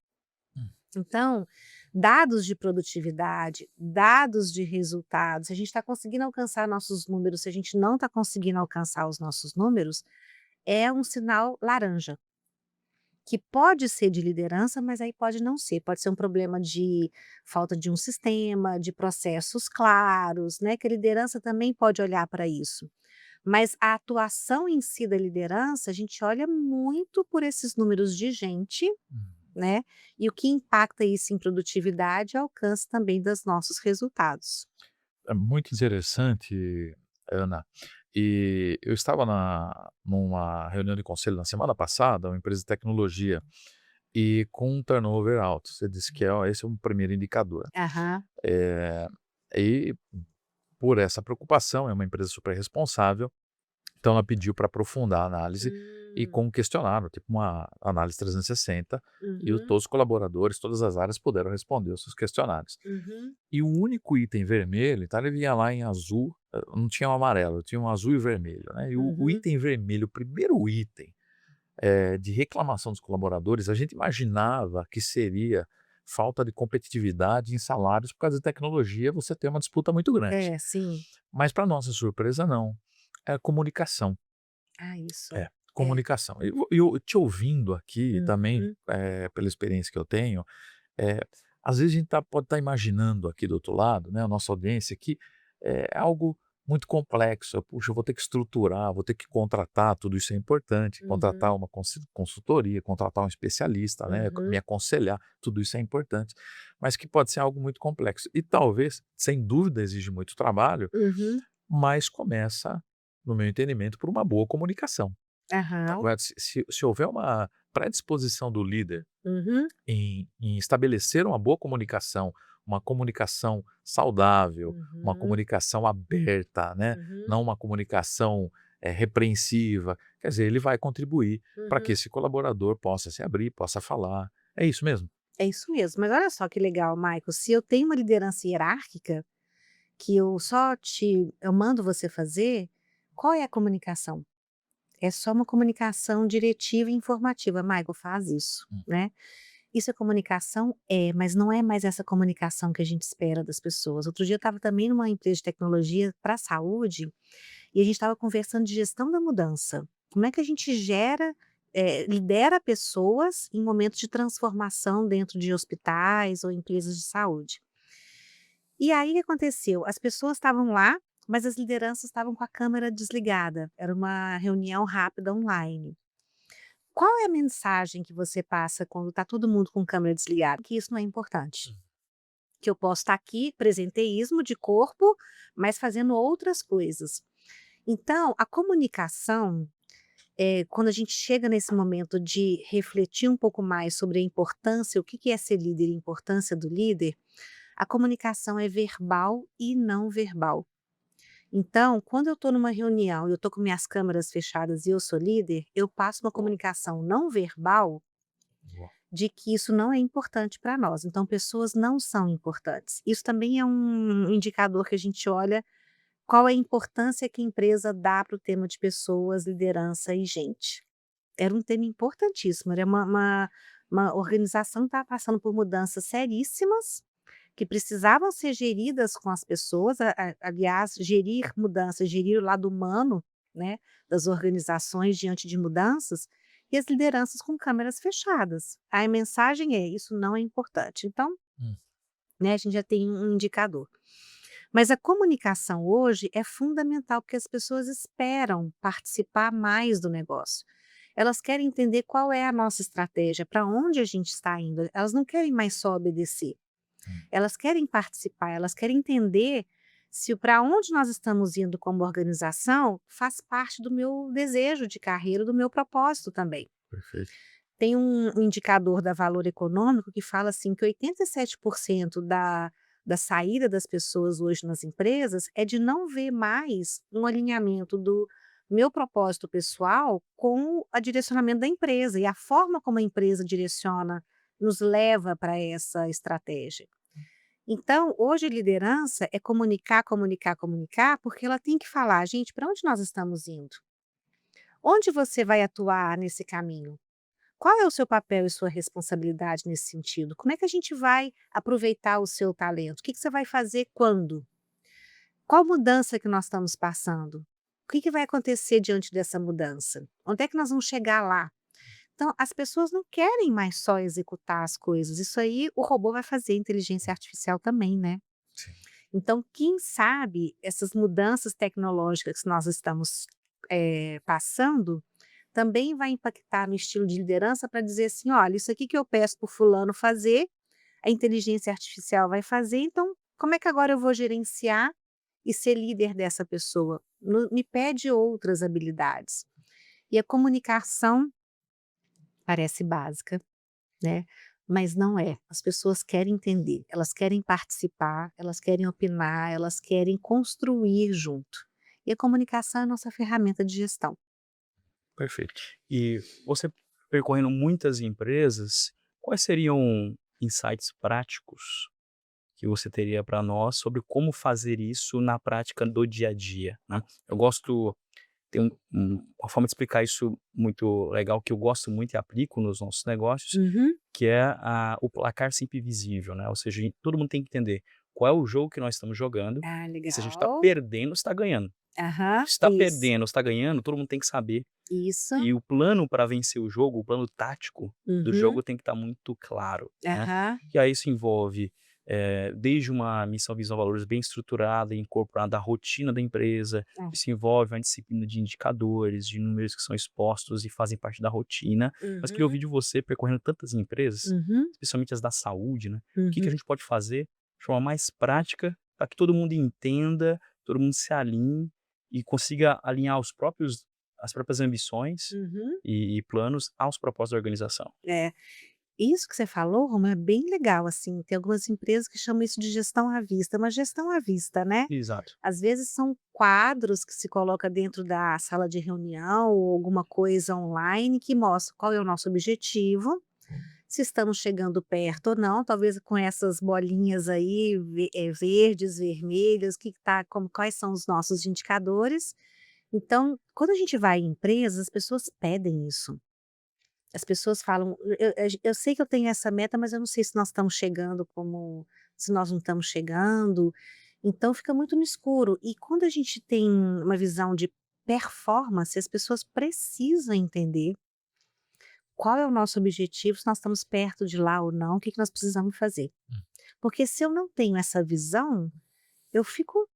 Hum. Então, dados de produtividade, dados de resultados, se a gente está conseguindo alcançar nossos números, se a gente não está conseguindo alcançar os nossos números, é um sinal laranja, que pode ser de liderança, mas aí pode não ser, pode ser um problema de falta de um sistema, de processos claros, né, que a liderança também pode olhar para isso. Mas a atuação em si da liderança, a gente olha muito por esses números de gente, Hum. né, e o que impacta isso em produtividade e alcance também dos nossos resultados. É muito interessante, Ana. E eu estava numa reunião de conselho na semana passada, uma empresa de tecnologia, e com um turnover alto. Você disse que esse é um primeiro indicador. Aham. Eh, e por essa preocupação, é uma empresa super responsável, então ela pediu para aprofundar a análise e Hum. com um questionário, tipo uma análise 360, e Uhum, todos os colaboradores, todas as áreas puderam responder os seus questionários. uhum, E o único item vermelho, então ele vinha lá em azul, não tinha o amarelo, tinha um azul e vermelho, né, e o uhum. item vermelho, o primeiro item, de reclamação dos colaboradores, a gente imaginava que seria falta de competitividade em salários por causa da tecnologia, você tem uma disputa muito grande. É, sim. Mas para nossa surpresa não, é comunicação. Ah, isso. É, É. comunicação. Eu te ouvindo aqui também, Uhum. pela experiência que eu tenho, eh, às vezes a gente pode estar imaginando aqui do outro lado, né, a nossa audiência, que é algo muito complexo. Puxa, eu vou ter que estruturar, vou ter que contratar, tudo isso é importante. Contratar Uhum, uma consultoria, contratar um especialista, né, me uhum, aconselhar, tudo isso é importante. Mas que pode ser algo muito complexo. E talvez, sem dúvida, exige muito trabalho, uhum. mas começa, no meu entendimento, por uma boa comunicação. Aham. Agora, se houver uma predisposição do líder Uhum, em estabelecer uma comunicação saudável, uma uhum, comunicação aberta, né, uhum, não uma comunicação, repreensiva, quer dizer, ele vai contribuir para que uhum. esse colaborador possa se abrir, possa falar. É isso mesmo? É isso mesmo. Mas olha só que legal, Michael, se eu tenho uma liderança hierárquica, que eu mando você fazer, qual é a comunicação? É só uma comunicação diretiva e informativa. "Michael, faz isso", Hum. né. Isso é comunicação? É, mas não é mais essa comunicação que a gente espera das pessoas. Outro dia eu estava também numa empresa de tecnologia para a saúde, e a gente estava conversando de gestão da mudança. Como é que a gente lidera pessoas em momentos de transformação dentro de hospitais ou empresas de saúde. E aí o que aconteceu? As pessoas estavam lá, mas as lideranças estavam com a câmera desligada. Era uma reunião rápida online. Qual é a mensagem que você passa quando está todo mundo com câmera desligada? Que isso não é importante. Que eu posso estar aqui, presenteísmo de corpo, mas fazendo outras coisas. Então, a comunicação, quando a gente chega nesse momento de refletir um pouco mais sobre a importância, o que que é ser líder e a importância do líder, a comunicação é verbal e não verbal. Então, quando eu estou numa reunião e eu estou com minhas câmeras fechadas e eu sou líder, eu passo uma comunicação não verbal Boa. de que isso não é importante para nós. Então, pessoas não são importantes. Isso também é um indicador que a gente olha qual é a importância que a empresa dá para o tema de pessoas, liderança e gente. Era um tema importantíssimo, era uma organização que estava passando por mudanças seríssimas, que precisavam ser geridas com as pessoas, aliás, gerir mudanças, gerir o lado humano né, das organizações diante de mudanças e as lideranças com câmeras fechadas. A mensagem é: isso não é importante. Então, Hum. né, a gente já tem um indicador. Mas a comunicação hoje é fundamental, porque as pessoas esperam participar mais do negócio. Elas querem entender qual é a nossa estratégia, para onde a gente está indo. Elas não querem mais só obedecer. Hum. Elas querem participar, elas querem entender se para onde nós estamos indo como organização faz parte do meu desejo de carreira, do meu propósito também. Perfeito. Tem um indicador da Valor Econômico que fala assim que 87% da saída das pessoas hoje nas empresas é de não ver mais um alinhamento do meu propósito pessoal com o direcionamento da empresa e a forma como a empresa direciona nos leva para essa estratégia. Então, hoje liderança é comunicar, comunicar, comunicar, porque ela tem que falar: "Gente, para onde nós estamos indo? Onde você vai atuar nesse caminho? Qual é o seu papel e sua responsabilidade nesse sentido? Como é que a gente vai aproveitar o seu talento? O que que você vai fazer quando? Qual mudança que nós estamos passando? O que que vai acontecer diante dessa mudança? Onde é que nós vamos chegar lá?" Então, as pessoas não querem mais só executar as coisas. Isso aí o robô vai fazer, inteligência artificial também, né? Sim. Então, quem sabe essas mudanças tecnológicas que nós estamos passando também vai impactar no estilo de liderança para dizer assim: olha, isso aqui que eu peço para o fulano fazer, a inteligência artificial vai fazer, então como é que agora eu vou gerenciar e ser líder dessa pessoa? Me pede outras habilidades. E a comunicação parece básica, né? Mas não é. As pessoas querem entender, elas querem participar, elas querem opinar, elas querem construir junto. E a comunicação é a nossa ferramenta de gestão. Perfeito. E você percorrendo muitas empresas, quais seriam insights práticos que você teria para nós sobre como fazer isso na prática do dia a dia, né? Eu gosto tem uma forma de explicar isso muito legal que eu gosto muito e aplico nos nossos negócios, Uhum. que é o placar sempre visível, né, ou seja, todo mundo tem que entender qual é o jogo que nós estamos jogando, Ah, e se a gente está legal. perdendo ou se está ganhando. Aham, Se está isso, perdendo ou se está ganhando, todo mundo tem que saber. isso. E o plano para vencer o jogo, o plano tático do Uhum. jogo tem que estar muito claro, né. Aham. E aí isso envolve, desde uma missão, visão, valores bem estruturada e incorporada à rotina da empresa, É. isso envolve uma disciplina de indicadores, de números que são expostos e fazem parte da rotina. Mas queria Uhum. ouvir de você, percorrendo tantas empresas, Uhum. especialmente as da saúde, né, o que que a Uhum. gente pode fazer de forma mais prática, para que todo mundo entenda, todo mundo se alinhe e consiga alinhar as próprias ambições Uhum. e planos aos propósitos da organização. É. Isso que você falou, Roma, é bem legal, assim, tem algumas empresas que chamam isso de gestão à vista, mas gestão à vista, né? Exato. Às vezes são quadros que se coloca dentro da sala de reunião ou alguma coisa online que mostra qual é o nosso objetivo, se estamos chegando perto ou não, talvez com essas bolinhas aí verdes, vermelhas, que tá, como, quais são os nossos indicadores. Então, quando a gente vai em empresas, as pessoas pedem isso. As pessoas falam: eu sei que eu tenho essa meta, mas eu não sei se nós estamos chegando como se nós não estamos chegando", então fica muito no escuro. E quando a gente tem uma visão de performance, as pessoas precisam entender qual é o nosso objetivo, se nós estamos perto de lá ou não, o que que nós precisamos fazer. Porque se eu não tenho essa visão, eu fico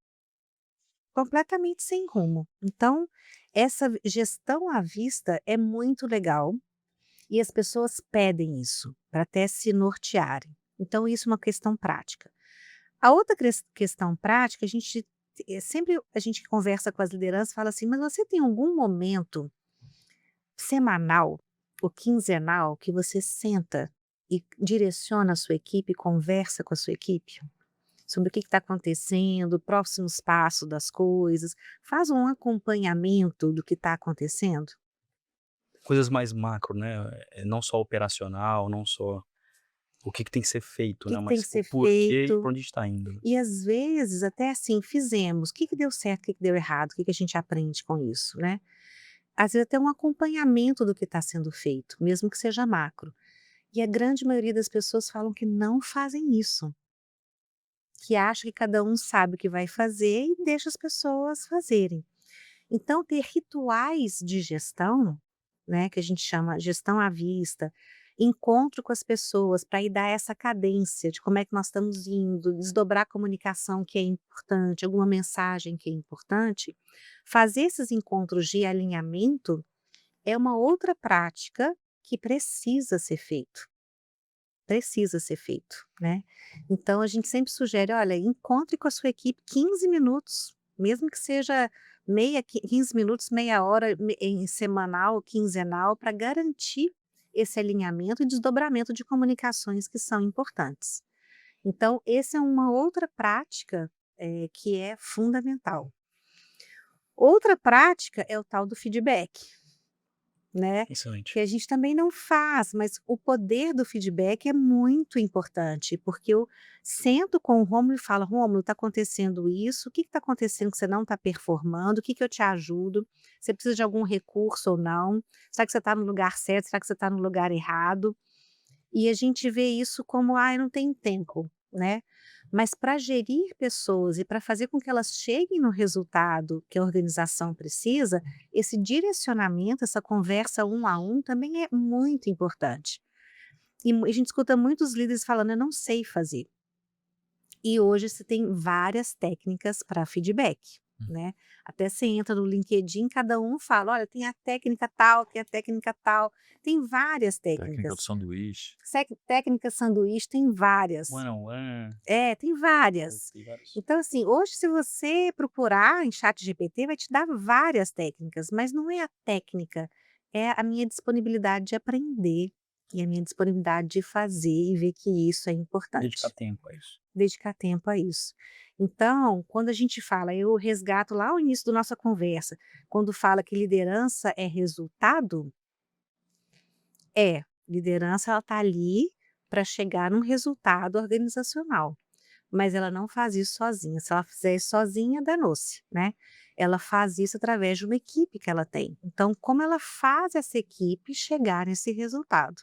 completamente sem rumo. Então, essa gestão à vista é muito legal. E as pessoas pedem isso, para até se nortearem. Então isso é uma questão prática. A outra questão prática, a gente sempre a gente que conversa com as lideranças fala assim: "Mas você tem algum momento semanal ou quinzenal que você senta e direciona a sua equipe, conversa com a sua equipe? Sobre o que está acontecendo, próximos passos das coisas, faz um acompanhamento do que está acontecendo?" Coisas mais macro, né, não só operacional, não só o que que tem que ser O feito, que né, que tem mas que o ser porquê e feito? pra onde a gente tá indo, né. E às vezes até assim, fizemos, o que que deu certo, o que que deu errado, o que que a gente aprende com isso, né. Às vezes até um acompanhamento do que está sendo feito, mesmo que seja macro. E a grande maioria das pessoas falam que não fazem isso, que acha que cada um sabe o que vai fazer e deixa as pessoas fazerem. Então, ter rituais de gestão, né, que a gente chama gestão à vista, encontro com as pessoas para ir dar essa cadência de como é que nós estamos indo, desdobrar a comunicação que é importante, alguma mensagem que é importante, fazer esses encontros de alinhamento é uma outra prática que precisa ser feito, né. Então a gente sempre sugere: "Olha, encontre com a sua equipe 15 minutos, mesmo que seja 15 minutos, meia hora, em semanal, quinzenal, para garantir esse alinhamento e desdobramento de comunicações que são importantes". Então esse é uma outra prática, que é fundamental. Outra prática é o tal do feedback. Né, que Excelente. a gente também não faz, mas o poder do feedback é muito importante, porque eu sento com o Rômulo e falo: "Rômulo, está acontecendo isso, o que está acontecendo que você não está performando, o que que eu te ajudo? Você precisa de algum recurso ou não? Será que você está no lugar certo, será que você está no lugar errado?". E a gente vê isso como: "Ai, não tem tempo", né. Mas para gerir pessoas e para fazer com que elas cheguem no resultado que a organização precisa, esse direcionamento, essa conversa um a um também é muito importante. E a gente escuta muitos líderes falando: "Eu não sei fazer". E hoje se tem várias técnicas para feedback, Hum. né. Até você entra no LinkedIn, cada um fala: "Olha, tem a técnica tal, tem a técnica tal", tem várias Técnica do técnicas. sanduíche. Técnica sanduíche tem várias. One on one. É, tem Pô, várias. tem vários. Então, assim, hoje se você procurar em ChatGPT vai te dar várias técnicas, mas não é a técnica, é a minha disponibilidade de aprender e a minha disponibilidade de fazer e ver que isso é Dedicar importante, tempo a isso. dedicar tempo a isso. Então, quando a gente fala, eu resgato lá o início da nossa conversa, quando fala que liderança é resultado, liderança ela está ali para chegar num resultado organizacional. Mas ela não faz isso sozinha, se ela fizer isso sozinha, danou-se, né. Ela faz isso através de uma equipe que ela tem. Então, como ela faz essa equipe chegar nesse resultado?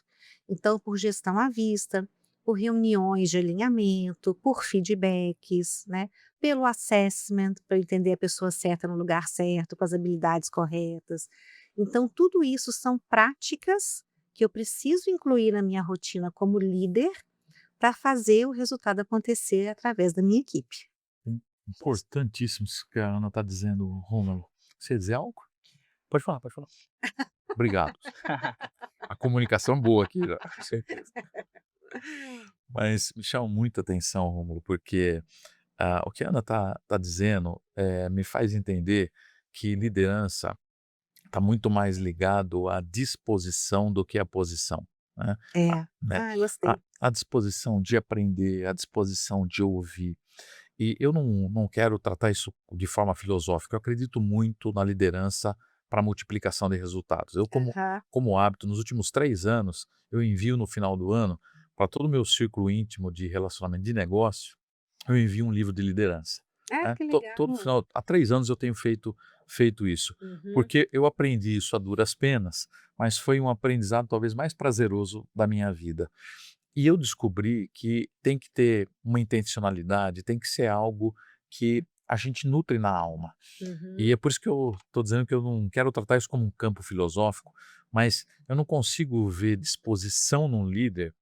Então, por gestão à vista, por reuniões de alinhamento, por feedbacks, né, pelo assessment, para entender a pessoa certa no lugar certo, com as habilidades corretas. Então, tudo isso são práticas que eu preciso incluir na minha rotina como líder para fazer o resultado acontecer através da minha equipe. Importantíssimo isso que a Ana está dizendo, Rômulo. Você ia dizer algo? Pode falar, pode falar. Obrigado. A comunicação boa aqui, né, com certeza. Mas me chama muita atenção, Rômulo, porque, o que a Ana tá dizendo, me faz entender que liderança está muito mais ligado à disposição do que à posição, né. É. Né, Ah, a gostei. a disposição de aprender, a disposição de ouvir. E eu não quero tratar isso de forma filosófica, eu acredito muito na liderança para multiplicação de resultados. Eu Aham. como hábito, nos últimos 3 anos, eu envio no final do ano, para todo o meu círculo íntimo de relacionamento de negócio, eu envio um livro de liderança, Ah, né. que Todo legal. final há 3 anos eu tenho feito isso, Uhum. porque eu aprendi isso a duras penas, mas foi um aprendizado talvez mais prazeroso da minha vida. E eu descobri que tem que ter uma intencionalidade, tem que ser algo que a gente nutre na alma. E Uhum. é por isso que eu estou dizendo que eu não quero tratar isso como um campo filosófico, mas eu não consigo ver disposição num líder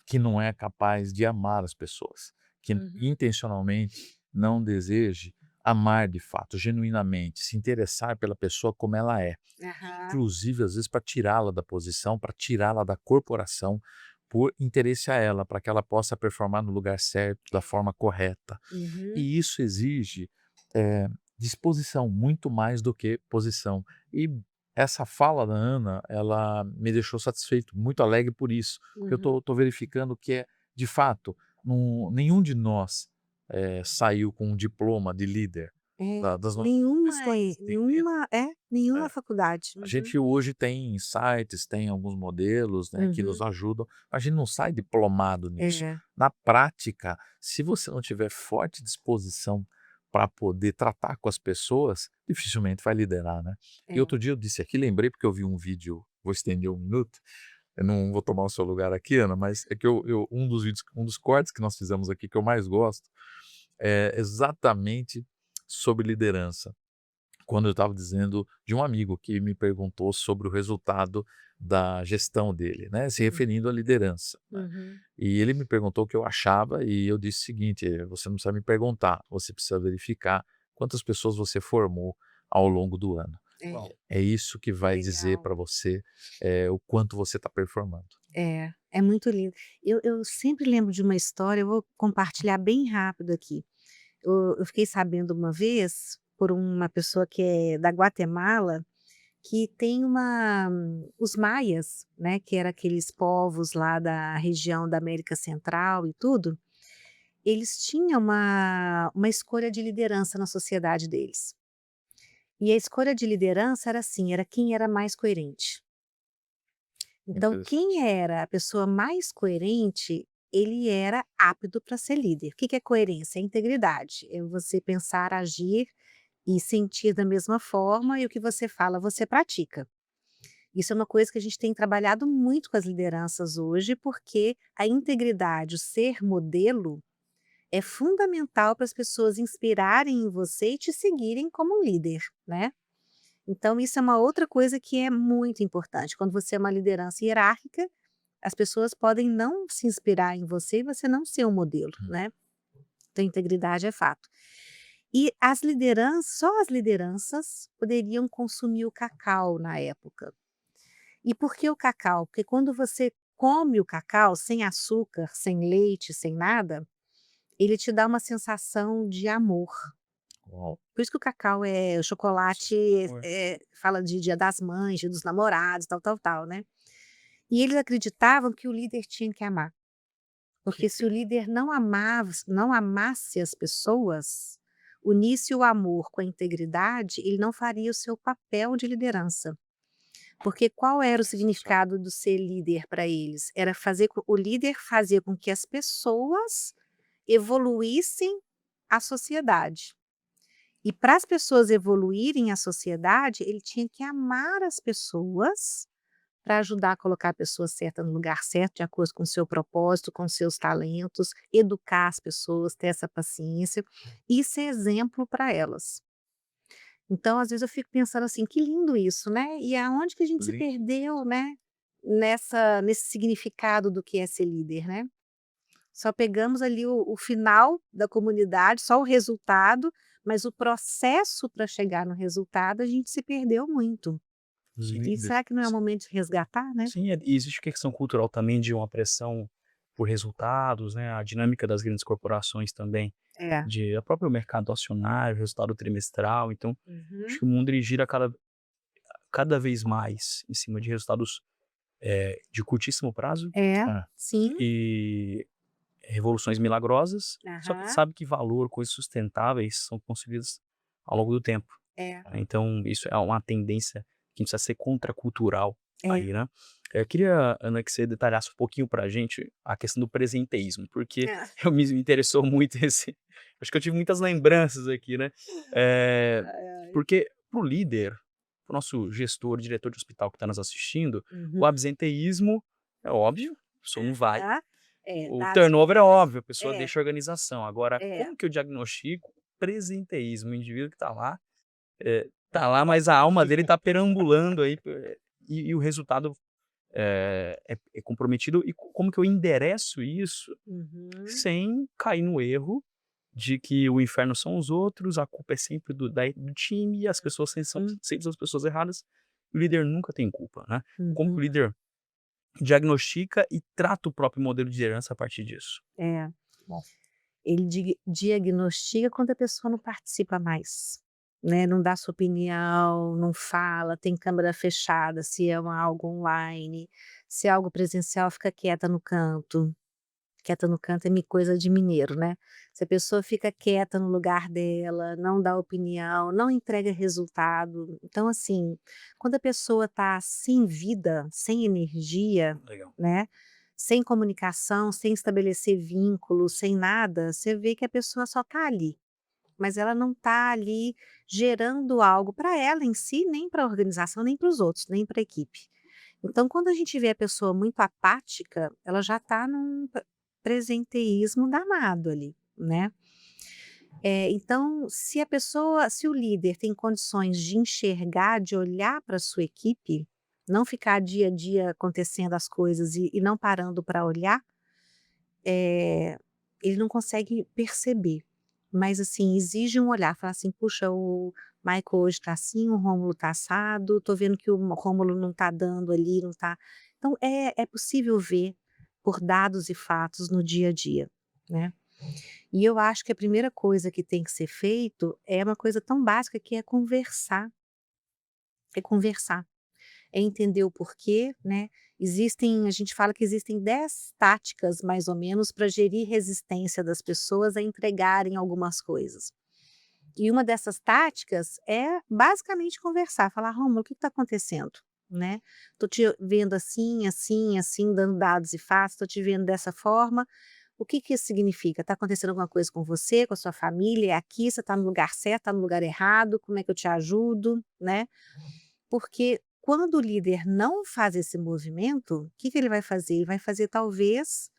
que não é capaz de amar as pessoas, que Uhum. intencionalmente não deseje amar de fato, genuinamente, se interessar pela pessoa como ela é. Aham. Inclusive, às vezes, para tirá-la da posição, para tirá-la da corporação, por interesse a ela, para que ela possa performar no lugar certo, da forma correta. Uhum. E isso exige, eh, disposição, muito mais do que posição. E essa fala da Ana, ela me deixou satisfeito, muito alegre por isso, porque eu Uhum. tô verificando que de fato, nenhum de nós, saiu com um diploma de líder É, das nossas nenhuma instituições de ensino. nenhuma É. faculdade. A Uhum. gente hoje tem sites, tem alguns modelos, né, que nos Uhum. ajudam, a gente não sai diplomado nisso. É. Na prática, se você não tiver forte disposição para poder tratar com as pessoas, dificilmente vai liderar, né. E É. outro dia eu disse aqui, lembrei porque eu vi um vídeo, vou estender 1 minuto, eu não vou tomar o seu lugar aqui, Ana, mas é que um dos cortes que nós fizemos aqui que eu mais gosto, é exatamente sobre liderança. quando eu estava dizendo de um amigo que me perguntou sobre o resultado da gestão dele, né, se Hum. referindo à liderança, né. Uhum. E ele me perguntou o que eu achava e eu disse o seguinte: Você não precisa me perguntar, você precisa verificar quantas pessoas você formou ao longo do ano. É, É isso que vai dizer legal. para você, o quanto você está performando". É muito lindo. Eu sempre lembro de uma história, eu vou compartilhar bem rápido aqui. Eu fiquei sabendo uma vez, por uma pessoa que é da Guatemala, que tem os maias, né, que era aqueles povos lá da região da América Central e tudo, eles tinham uma escolha de liderança na sociedade deles. E a escolha de liderança era assim, era quem era mais coerente. Então, quem Interessante. era a pessoa mais coerente, ele era apto para ser líder. O que que é coerência? É integridade. É você pensar, agir e sentir da mesma forma e o que você fala, você pratica. Isso é uma coisa que a gente tem trabalhado muito com as lideranças hoje, porque a integridade, o ser modelo, é fundamental para as pessoas inspirarem em você e te seguirem como um líder, né? Então, isso é uma outra coisa que é muito importante. Quando você é uma liderança hierárquica, as pessoas podem não se inspirar em você e você não ser um modelo, Hum, né? Então, integridade é fato. E as lideranças, só as lideranças poderiam consumir o cacau na época. E por que o cacau? Porque quando você come o cacau sem açúcar, sem leite, sem nada, ele te dá uma sensação de amor. uau. Por isso que o cacau o chocolate, Ué. fala de Dia das Mães, Dia dos Namorados, tal, tal, tal, né. E eles acreditavam que o líder tinha que amar, Que porque se o líder não amasse as pessoas, unisse o amor com a integridade, ele não faria o seu papel de liderança. Porque qual era o só. significado do ser líder para eles? Era fazer co o líder fazia com que as pessoas evoluíssem a sociedade. E para as pessoas evoluírem a sociedade, ele tinha que amar as pessoas, para ajudar a colocar a pessoa certa no lugar certo, de acordo com o seu propósito, com os seus talentos, educar as pessoas, ter essa paciência e ser exemplo para elas. Então, às vezes eu fico pensando assim: "Que lindo isso, né, e aonde que a gente se Lin perdeu, né, nesse significado do que é ser líder, né?" Só pegamos ali o final da comunidade, só o resultado, mas o processo para chegar no resultado, a gente se perdeu muito. Sim. E lindo será que não é o isso. momento de resgatar, né? Sim, e existe questão cultural também de uma pressão por resultados, né, a dinâmica das grandes corporações também, É. de a próprio mercado acionário, resultado trimestral, então, acho Uhum. que o mundo ele gira cada vez mais em cima de resultados, de curtíssimo prazo É, É, sim. e revoluções milagrosas, só que Aham. sabe que valor, coisas sustentáveis são construídas ao longo do tempo, É, né, então isso é uma tendência que precisa ser contracultural é. aí, né. Eu queria, Ana, que você detalhasse um pouquinho pra gente a questão do presenteísmo, porque É. me interessou muito esse acho que eu tive muitas lembranças aqui, né, eh, Ai, ai. porque para o líder, para o nosso gestor, diretor de hospital que está nos assistindo, o Uhum. absenteísmo é óbvio, a pessoa não vai. Tá. É, O das turnover é óbvio, a pessoa é, deixa a organização. Agora, é. como que eu diagnostico presenteísmo? O indivíduo que tá lá, mas a alma dele tá perambulando aí, e o resultado, é comprometido. E como que eu endereço isso Uhum. sem cair no erro de que o inferno são os outros, a culpa é sempre do time, e as pessoas sempre são as pessoas erradas, o líder nunca tem culpa, né. Como que o Uhum. líder diagnostica e trata o próprio modelo de liderança a partir disso? É. bom, Ele diagnostica quando a pessoa não participa mais, né, não dá sua opinião, não fala, tem câmera fechada, se é algo online, se é algo presencial, fica quieta no canto. Quieta no canto é coisa de mineiro, né. Se a pessoa fica quieta no lugar dela, não dá opinião, não entrega resultado, então assim, quando a pessoa está sem vida, sem energia, Legal. né, sem comunicação, sem estabelecer vínculos, sem nada, você vê que a pessoa só está ali, mas ela não está ali gerando algo para ela em si, nem para a organização, nem para os outros, nem para a equipe. Então, quando a gente vê a pessoa muito apática, ela já está num presenteísmo danado ali, né. Então, se o líder tem condições de enxergar, de olhar para a sua equipe, não ficar dia a dia acontecendo as coisas e não parando para olhar, eh, ele não consegue perceber. Mas, assim, exige um olhar, falar assim: "Puxa, o Michael hoje está assim, o Rômulo está assado, tô vendo que o Rômulo não está dando ali, não está". Então é possível ver por dados e fatos no dia a dia, né. E eu acho que a primeira coisa que tem que ser feito é uma coisa tão básica que é conversar. É entender o porquê, né. A gente fala que existem 10 táticas, mais ou menos, para gerir resistência das pessoas a entregarem algumas coisas. E uma dessas táticas é basicamente conversar, falar: "Rômulo, o que está acontecendo?", né. "Tô te vendo assim, assim, assim, dando dados e fatos, tô te vendo dessa forma, o que que isso significa? Está acontecendo alguma coisa com você, com a sua família? É aqui, você está no lugar certo, está no lugar errado, como é que eu te ajudo?", né. Porque quando o líder não faz esse movimento, o que que ele vai fazer? Ele vai fazer talvez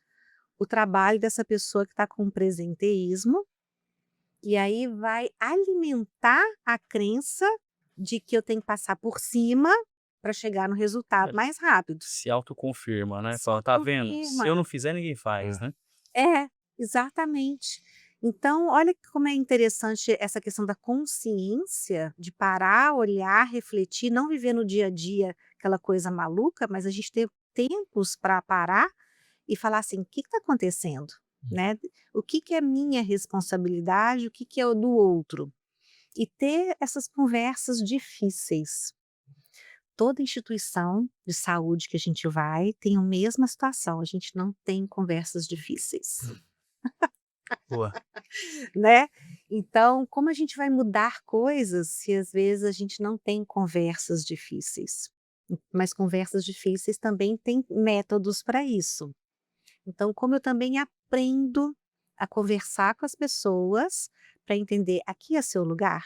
o trabalho dessa pessoa que está com presenteísmo, e aí vai alimentar a crença de que eu tenho que passar por cima para chegar no resultado É, mais rápido. se autoconfirma, né? Se Fala, tá vendo? Se confirma. eu não fizer, ninguém faz, É. né? É, exatamente. Então, olha como é interessante essa questão da consciência, de parar, olhar, refletir, não viver no dia a dia aquela coisa maluca, mas a gente ter tempos para parar e falar assim: "O que está acontecendo?", né. O que que é minha responsabilidade, o que que é o do outro? E ter essas conversas difíceis. Toda instituição de saúde que a gente vai tem a mesma situação, a gente não tem conversas difíceis. Boa. Né. Então, como a gente vai mudar coisas se às vezes a gente não tem conversas difíceis? Mas conversas difíceis também têm métodos para isso. Então, como eu também aprendo a conversar com as pessoas para entender: aqui é seu lugar?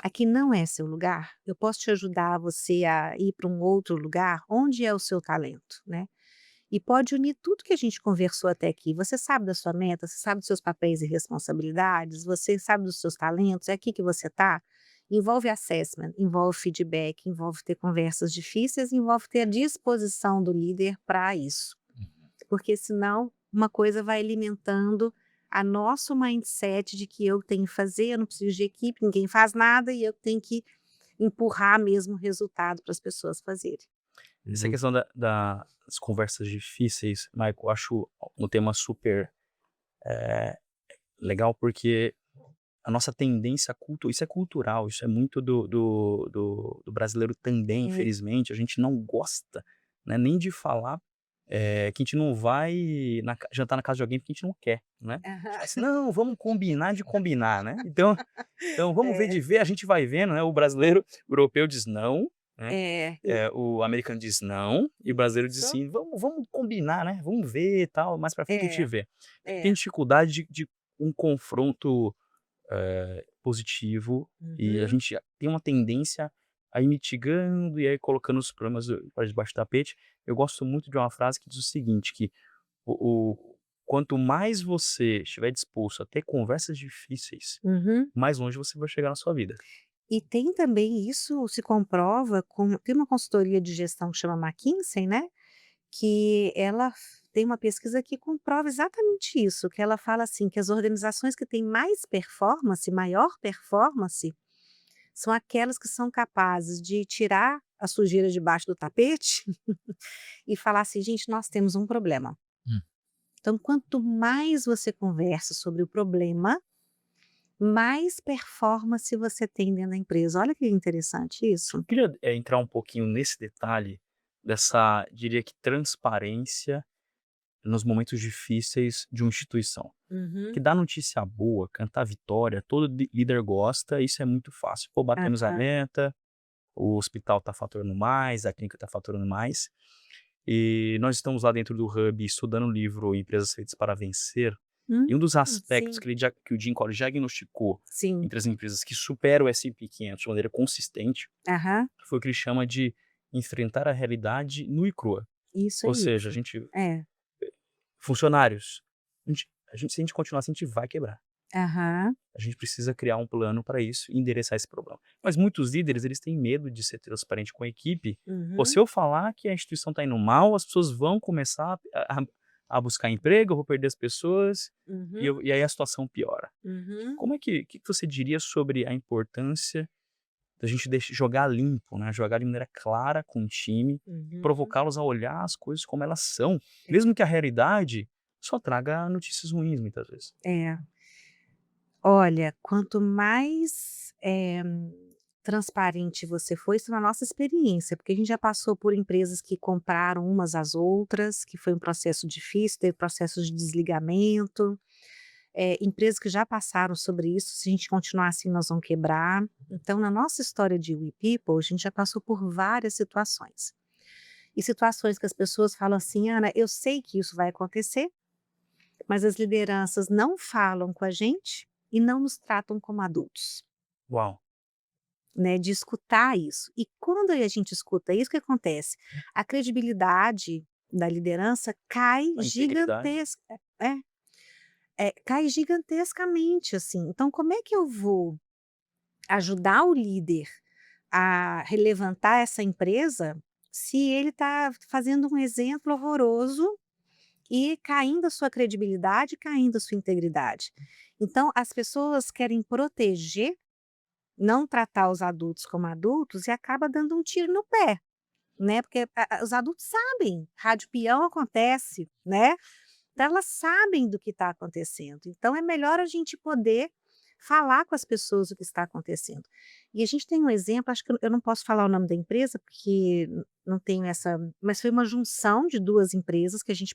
Aqui não é seu lugar? Eu posso te ajudar você a ir para um outro lugar? Onde é o seu talento, né? E pode unir tudo que a gente conversou até aqui. Você sabe da sua meta, você sabe dos seus papéis e responsabilidades, você sabe dos seus talentos, é aqui que você está. Envolve assessment, envolve feedback, envolve ter conversas difíceis, envolve ter a disposição do líder para isso. Porque senão uma coisa vai alimentando a nosso mindset de que eu tenho que fazer, eu não preciso de equipe, ninguém faz nada e eu tenho que empurrar mesmo o resultado para as pessoas fazerem. Essa Eu questão das conversas difíceis, Michael, eu acho um tema super legal, porque a nossa tendência isso é cultural, isso é muito do brasileiro também, É. infelizmente, a gente não gosta, né, nem de falar, que a gente não vai jantar na casa de alguém porque a gente não quer, né. A gente fala Aham. assim: "Não, vamos combinar de combinar", né. Então vamos ver É, de ver, a gente vai vendo, né, o europeu diz não, né, é, o americano diz não, e o brasileiro diz isso. assim: "Vamos combinar, né, vamos ver e tal, mais pra frente a gente É, vê". Tem é. dificuldade de um confronto positivo, e a Uhum. gente tem uma tendência a ir mitigando e aí colocando os problemas para debaixo do tapete. Eu gosto muito de uma frase que diz o seguinte, que o quanto mais você estiver disposto a ter conversas difíceis, Uhum. mais longe você vai chegar na sua vida. E tem também isso se comprova tem uma consultoria de gestão que chama McKinsey, né, que ela tem uma pesquisa que comprova exatamente isso, que ela fala assim, que as organizações que têm mais performance, maior performance, são aquelas que são capazes de tirar a sujeira debaixo do tapete e falar assim: "Gente, nós temos um problema". Hum. Então, quanto mais você conversa sobre o problema, mais performance você tem dentro da empresa. Olha que interessante isso. Eu queria, entrar um pouquinho nesse detalhe dessa, diria que transparência nos momentos difíceis de uma instituição. Que Uhum. dar notícia boa, cantar vitória, todo líder gosta, isso é muito fácil. Pô, batemos a Aham. meta, o hospital está faturando mais, a clínica está faturando mais. E nós estamos lá dentro do Hub estudando o livro Empresas Feitas para Vencer. E um dos aspectos Sim, que o Jim Collins diagnosticou sim. entre as empresas que superam o S&P 500 de maneira consistente Aham. foi o que ele chama de enfrentar a realidade nua e crua. Isso Ou aí. seja, a gente, É. funcionários, se a gente continuar assim, a gente vai quebrar. Aham. A gente precisa criar um plano para isso e endereçar esse problema. Mas muitos líderes, eles têm medo de ser transparente com a equipe. Pô, se Uhum. eu falar que a instituição está indo mal, as pessoas vão começar a buscar emprego, eu vou perder as pessoas Uhum. e aí a situação piora. Uhum. Como é que você diria sobre a importância da gente jogar limpo, né? Jogar de maneira clara com o time, Uhum. provocá-los a olhar as coisas como elas são, É. mesmo que a realidade só traga notícias ruins muitas vezes. É. Olha, quanto mais, transparente você for, isso na nossa experiência, porque a gente já passou por empresas que compraram umas às outras, que foi um processo difícil, teve processos de desligamento, empresas que já passaram sobre isso, se a gente continuar assim nós vamos quebrar. Então na nossa história de We People, a gente já passou por várias situações. E situações que as pessoas falam assim: "Ana, eu sei que isso vai acontecer, mas as lideranças não falam com a gente e não nos tratam como adultos", Uau, né, de escutar isso. E quando a gente escuta isso, o que acontece? A credibilidade da liderança cai a integridade. cai gigantescamente, assim. Então como é que eu vou ajudar o líder a relevantar essa empresa, se ele está fazendo um exemplo horroroso e caindo a sua credibilidade, caindo a sua integridade. Então, as pessoas querem proteger, não tratar os adultos como adultos e acaba dando um tiro no pé, né? Porque os adultos sabem, rádio peão acontece, né? Então, elas sabem do que está acontecendo. Então, é melhor a gente poder falar com as pessoas o que está acontecendo. E a gente tem um exemplo, acho que eu não posso falar o nome da empresa, porque não tenho essa. Mas foi uma junção de duas empresas que a gente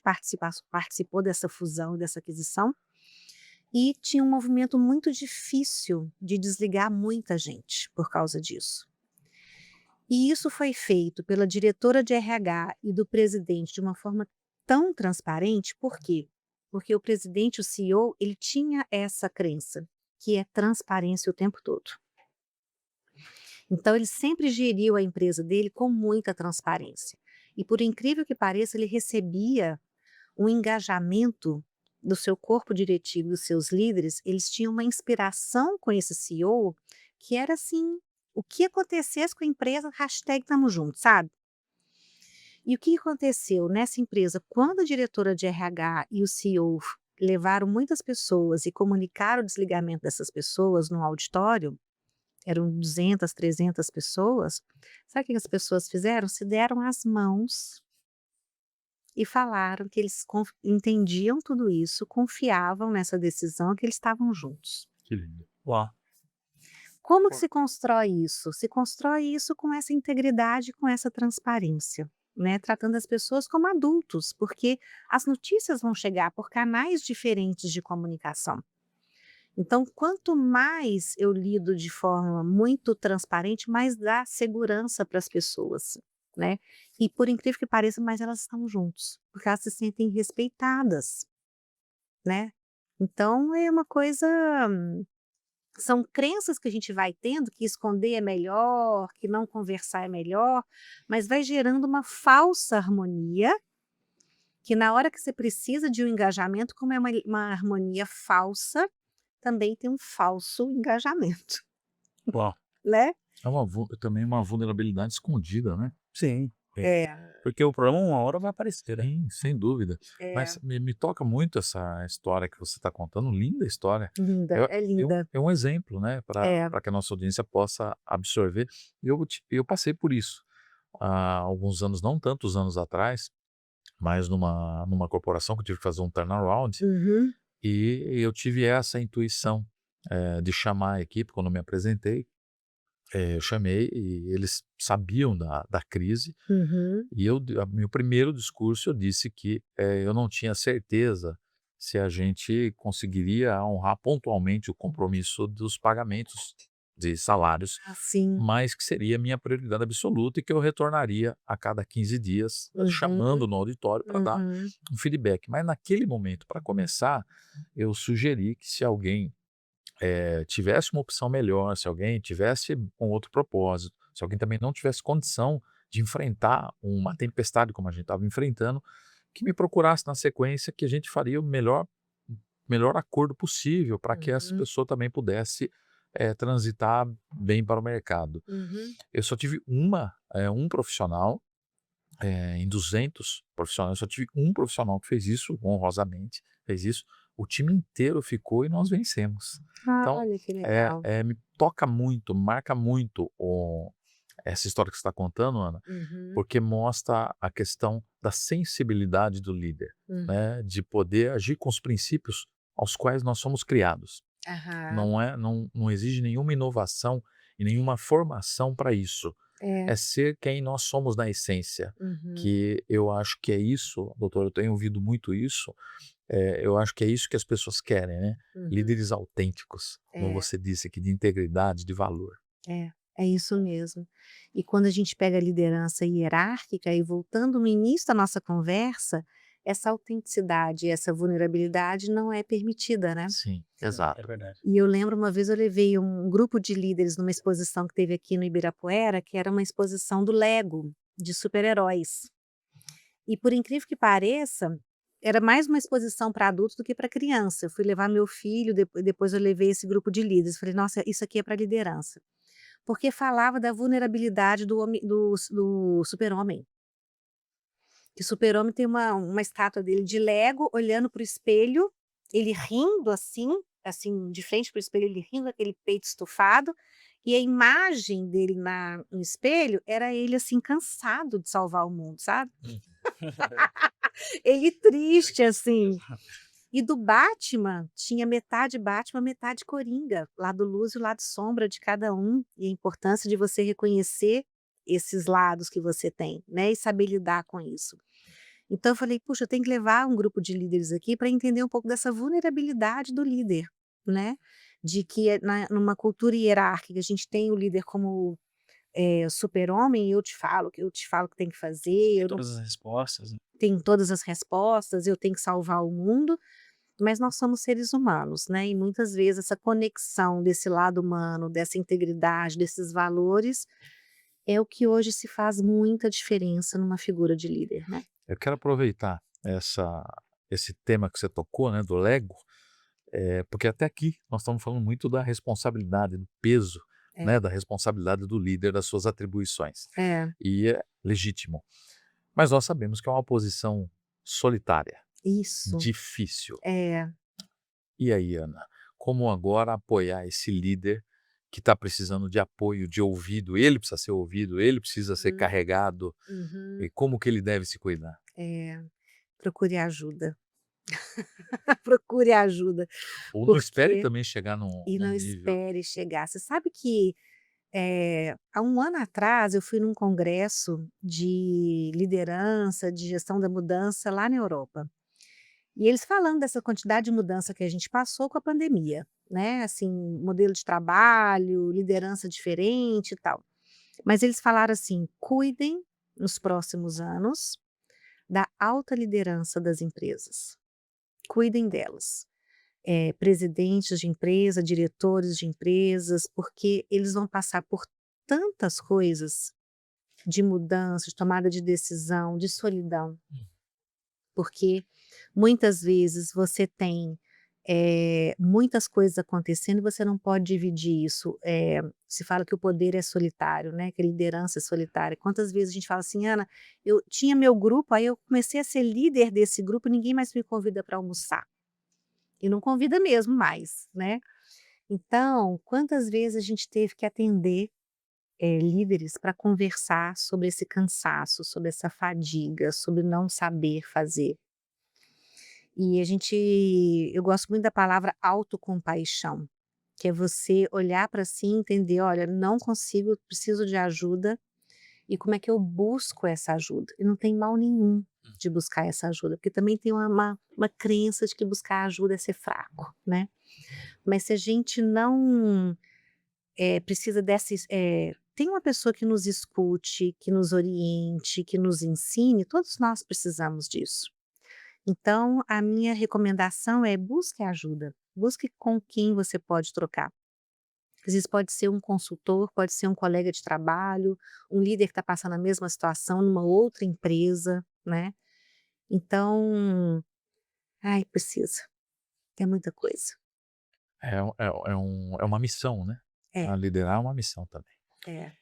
participou dessa fusão, dessa aquisição, e tinha um movimento muito difícil de desligar muita gente por causa disso. E isso foi feito pela diretora de RH e do presidente de uma forma tão transparente, por quê? Porque o presidente, o CEO, ele tinha essa crença, que é transparência o tempo todo. Então ele sempre geriu a empresa dele com muita transparência. E por incrível que pareça, ele recebia um engajamento do seu corpo diretivo, dos seus líderes, eles tinham uma inspiração com esse CEO, que era assim, o que acontecesse com a empresa, hashtag tamo junto, sabe? E o que aconteceu nessa empresa, quando a diretora de RH e o CEO levaram muitas pessoas e comunicaram o desligamento dessas pessoas no auditório, eram 200, 300 pessoas, sabe o que as pessoas fizeram? Se deram as mãos e falaram que eles entendiam tudo isso, confiavam nessa decisão, que eles estavam juntos. Que lindo. Uau. Como que se constrói isso? Se constrói isso com essa integridade, com essa transparência, né? Tratando as pessoas como adultos, porque as notícias vão chegar por canais diferentes de comunicação. Então, quanto mais eu lido de forma muito transparente, mais dá segurança para as pessoas, né? E por incrível que pareça, mais elas estão juntos, porque elas se sentem respeitadas, né? Então é uma coisa, são crenças que a gente vai tendo que esconder é melhor, que não conversar é melhor, mas vai gerando uma falsa harmonia, que na hora que você precisa de um engajamento, como é uma harmonia falsa, também tem um falso engajamento, Uau. né? É também uma vulnerabilidade escondida, né? Sim. É, Porque o problema uma hora vai aparecer, né? Sim, sem dúvida. é, Mas me toca muito essa história que você está contando, linda história. linda, é linda. É um exemplo, né, É, para que a nossa audiência possa absorver. Eu passei por isso há alguns anos, não tantos anos atrás, mas numa corporação que eu tive que fazer um turnaround, uhum, e eu tive essa intuição, de chamar a equipe quando eu me apresentei. Eu chamei e eles sabiam da crise, uhum, e meu primeiro discurso eu disse que, eu não tinha certeza se a gente conseguiria honrar pontualmente o compromisso dos pagamentos de salários, assim, mas que seria minha prioridade absoluta e que eu retornaria a cada 15 dias, uhum, chamando no auditório para dar uhum, um feedback. Mas naquele momento, para começar, eu sugeri que se alguém tivesse uma opção melhor, se alguém tivesse um outro propósito, se alguém também não tivesse condição de enfrentar uma tempestade como a gente estava enfrentando, que me procurasse na sequência, que a gente faria o melhor melhor acordo possível para que essa Uhum, pessoa também pudesse transitar bem para o mercado. uhum. Eu só tive um profissional, em 200 profissionais, eu só tive um profissional que fez isso, honrosamente, fez isso. O time inteiro ficou e nós vencemos. Ah, Então, olha que legal. me toca muito, marca muito essa história que você está contando, Ana, Uhum, porque mostra a questão da sensibilidade do líder, uhum. né, de poder agir com os princípios aos quais nós somos criados. Aham. Não exige nenhuma inovação e nenhuma formação para isso. É. É ser quem nós somos na essência, Uhum, que eu acho que é isso, doutor, eu tenho ouvido muito isso, eu acho que é isso que as pessoas querem, né, uhum. líderes autênticos, como É, você disse aqui, de integridade, de valor. é. É isso mesmo. E quando a gente pega a liderança hierárquica, e voltando no início da nossa conversa, essa autenticidade, essa vulnerabilidade não é permitida, né? Sim, É exato. verdade. E eu lembro uma vez eu levei um grupo de líderes numa exposição que teve aqui no Ibirapuera, que era uma exposição do Lego, de super-heróis. E por incrível que pareça, era mais uma exposição para adultos do que para criança. Eu fui levar meu filho, depois eu levei esse grupo de líderes. Falei, nossa, isso aqui é para liderança. Porque falava da vulnerabilidade do super-homem. Que o super-homem tem uma estátua dele de Lego olhando para o espelho, ele rindo assim, de frente para o espelho, ele rindo, aquele peito estufado, e a imagem dele no espelho era ele, assim, cansado de salvar o mundo, sabe. Hum. Ele triste, assim. E do Batman, metade Coringa, lado luz e o lado sombra de cada um, e a importância de você reconhecer esses lados que você tem, né, e saber lidar com isso. Então eu falei: "Puxa, eu tenho que levar um grupo de líderes aqui para entender um pouco dessa vulnerabilidade do líder", né, de que numa cultura hierárquica a gente tem o líder como, super-homem, e eu te falo o que tem que fazer, Tem eu não todas as respostas, né. tenho todas as respostas, eu tenho que salvar o mundo, mas nós somos seres humanos, né, e muitas vezes essa conexão desse lado humano, dessa integridade, desses valores, é o que hoje se faz muita diferença numa figura de líder, né. Eu quero aproveitar esse tema que você tocou, né, do Lego, porque até aqui nós estamos falando muito da responsabilidade, do peso, É, né, da responsabilidade do líder, das suas atribuições. é, E é legítimo. Mas nós sabemos que é uma posição solitária, isso. difícil. É, E aí, Ana, como agora apoiar esse líder que está precisando de apoio, de ouvido? Ele precisa ser ouvido, ele precisa ser uhum, carregado. uhum, E como que ele deve se cuidar? é, procure ajuda, procure ajuda, Ou não espere porque também chegar e num não nível. espere chegar. Você sabe que, há um ano atrás eu fui num congresso de liderança, de gestão da mudança lá na Europa, e eles falando dessa quantidade de mudança que a gente passou com a pandemia, né, assim, modelo de trabalho, liderança diferente e tal. Mas eles falaram assim: "Cuidem nos próximos anos da alta liderança das empresas. Cuidem delas. Presidentes de empresa, diretores de empresas, porque eles vão passar por tantas coisas de mudança, de tomada de decisão, de solidão, porque muitas vezes você tem, muitas coisas acontecendo e você não pode dividir isso. Se fala que o poder é solitário, né, que a liderança é solitária. Quantas vezes a gente fala assim: "Ana, eu tinha meu grupo, aí eu comecei a ser líder desse grupo e ninguém mais me convida para almoçar". E não convida mesmo mais, né. Então, quantas vezes a gente teve que atender, líderes para conversar sobre esse cansaço, sobre essa fadiga, sobre não saber fazer. E eu gosto muito da palavra autocompaixão, que é você olhar para si e entender: "Olha, não consigo, preciso de ajuda, e como é que eu busco essa ajuda?". E não tem mal nenhum de buscar essa ajuda, porque também tem uma crença de que buscar ajuda é ser fraco, né. Mas se a gente não, precisa tem uma pessoa que nos escute, que nos oriente, que nos ensine, todos nós precisamos disso. Então, a minha recomendação é busque ajuda, busque com quem você pode trocar. Às vezes pode ser um consultor, pode ser um colega de trabalho, um líder que está passando a mesma situação numa outra empresa, né. Então, ai, precisa. É muita coisa. É uma missão, né? É, A liderar é uma missão também. é.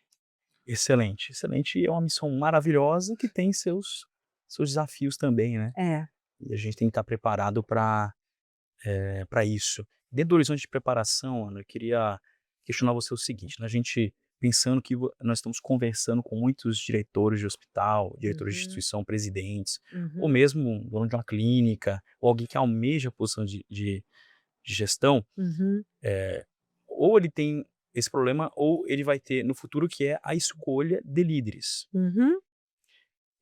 Excelente, excelente. E é uma missão maravilhosa que tem seus desafios também, né. É. E a gente tem que estar preparado para isso. Dentro do horizonte de preparação, Ana, eu queria questionar você o seguinte, né, a gente pensando que nós estamos conversando com muitos diretores de hospital, diretores de Uhum, instituição, presidentes, ou uhum, mesmo um dono de uma clínica, ou alguém que almeja a posição de gestão, uhum, ou ele tem esse problema, ou ele vai ter no futuro, que é a escolha de líderes. uhum,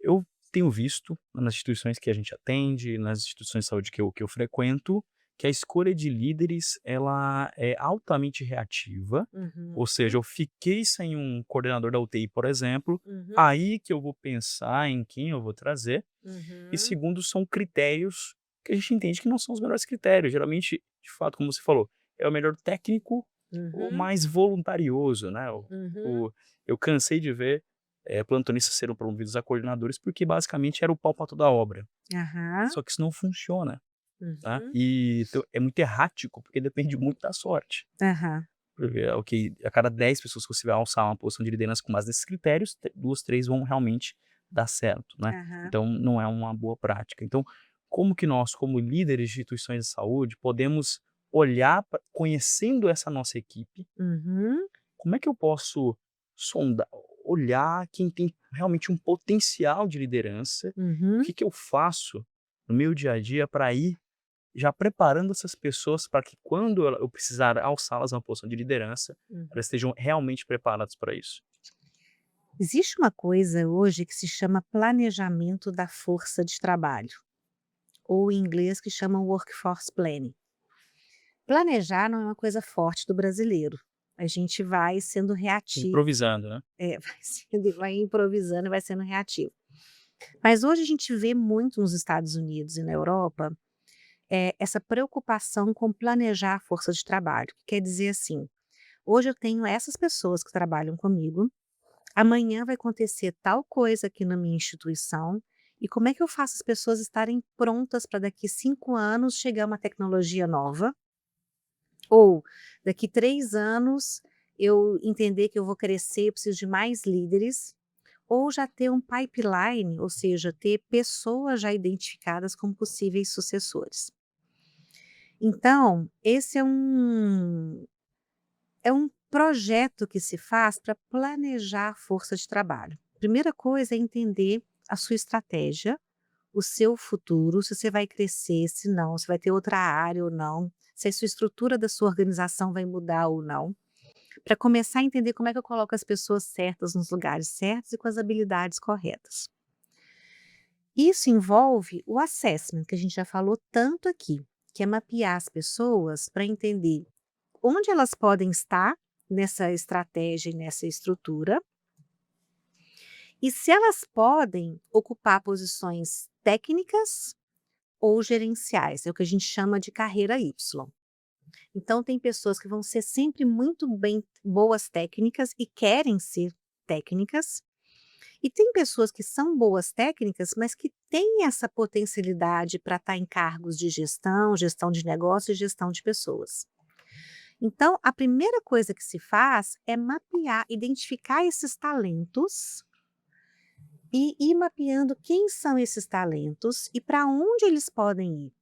Eu tenho visto nas instituições que a gente atende, nas instituições de saúde que eu frequento, que a escolha de líderes ela é altamente reativa, uhum, ou seja, eu fiquei sem um coordenador da UTI, por exemplo, uhum, aí que eu vou pensar em quem eu vou trazer, e uhum, segundo são critérios que a gente entende que não são os melhores critérios, geralmente, de fato, como você falou, é o melhor técnico ou uhum, mais voluntarioso, né, uhum. o eu cansei de ver, plantonistas serem promovidos a coordenadores, porque basicamente era o pau pra toda a obra, Aham. só que isso não funciona, tá, Uhum. e então é muito errático, porque depende muito da sorte. Aham. Porque, ok, a cada 10 pessoas que você vai alçar uma posição de liderança com base nesses critérios, 2, 3 vão realmente dar certo, né. Aham. Então não é uma boa prática. Então, como que nós, como líderes de instituições de saúde, podemos olhar pra conhecendo essa nossa equipe, Uhum. como é que eu posso sondar, olhar quem tem realmente um potencial de liderança, o Uhum. que que eu faço no meu dia a dia para ir já preparando essas pessoas para que quando eu precisar alçá-las a uma posição de liderança, Uhum. elas estejam realmente preparadas para isso. Existe uma coisa hoje que se chama planejamento da força de trabalho, ou em inglês que chama workforce planning. Planejar não é uma coisa forte do brasileiro. A gente vai sendo reativo, Improvisando, né. vai improvisando e vai sendo reativo. Mas hoje a gente vê muito nos Estados Unidos e na Europa, essa preocupação com planejar a força de trabalho. Quer dizer assim, hoje eu tenho essas pessoas que trabalham comigo, amanhã vai acontecer tal coisa aqui na minha instituição, e como é que eu faço as pessoas estarem prontas para daqui 5 anos chegar uma tecnologia nova, ou daqui 3 anos eu entender que eu vou crescer, eu preciso de mais líderes, ou já ter um pipeline, ou seja, ter pessoas já identificadas como possíveis sucessores. Então, esse é um projeto que se faz para planejar a força de trabalho. Primeira coisa é entender a sua estratégia, o seu futuro, se você vai crescer, se não, se vai ter outra área ou não, se a sua estrutura da sua organização vai mudar ou não, para começar a entender como é que eu coloco as pessoas certas nos lugares certos e com as habilidades corretas. Isso envolve o assessment, que a gente já falou tanto aqui, que é mapear as pessoas para entender onde elas podem estar nessa estratégia e nessa estrutura, e se elas podem ocupar posições técnicas ou gerenciais, é o que a gente chama de carreira Y. Então tem pessoas que vão ser sempre muito bem boas técnicas e querem ser técnicas, e tem pessoas que são boas técnicas, mas que têm essa potencialidade para estar em cargos de gestão, gestão de negócio e gestão de pessoas. Então, a primeira coisa que se faz é mapear, identificar esses talentos e ir mapeando quem são esses talentos e para onde eles podem ir.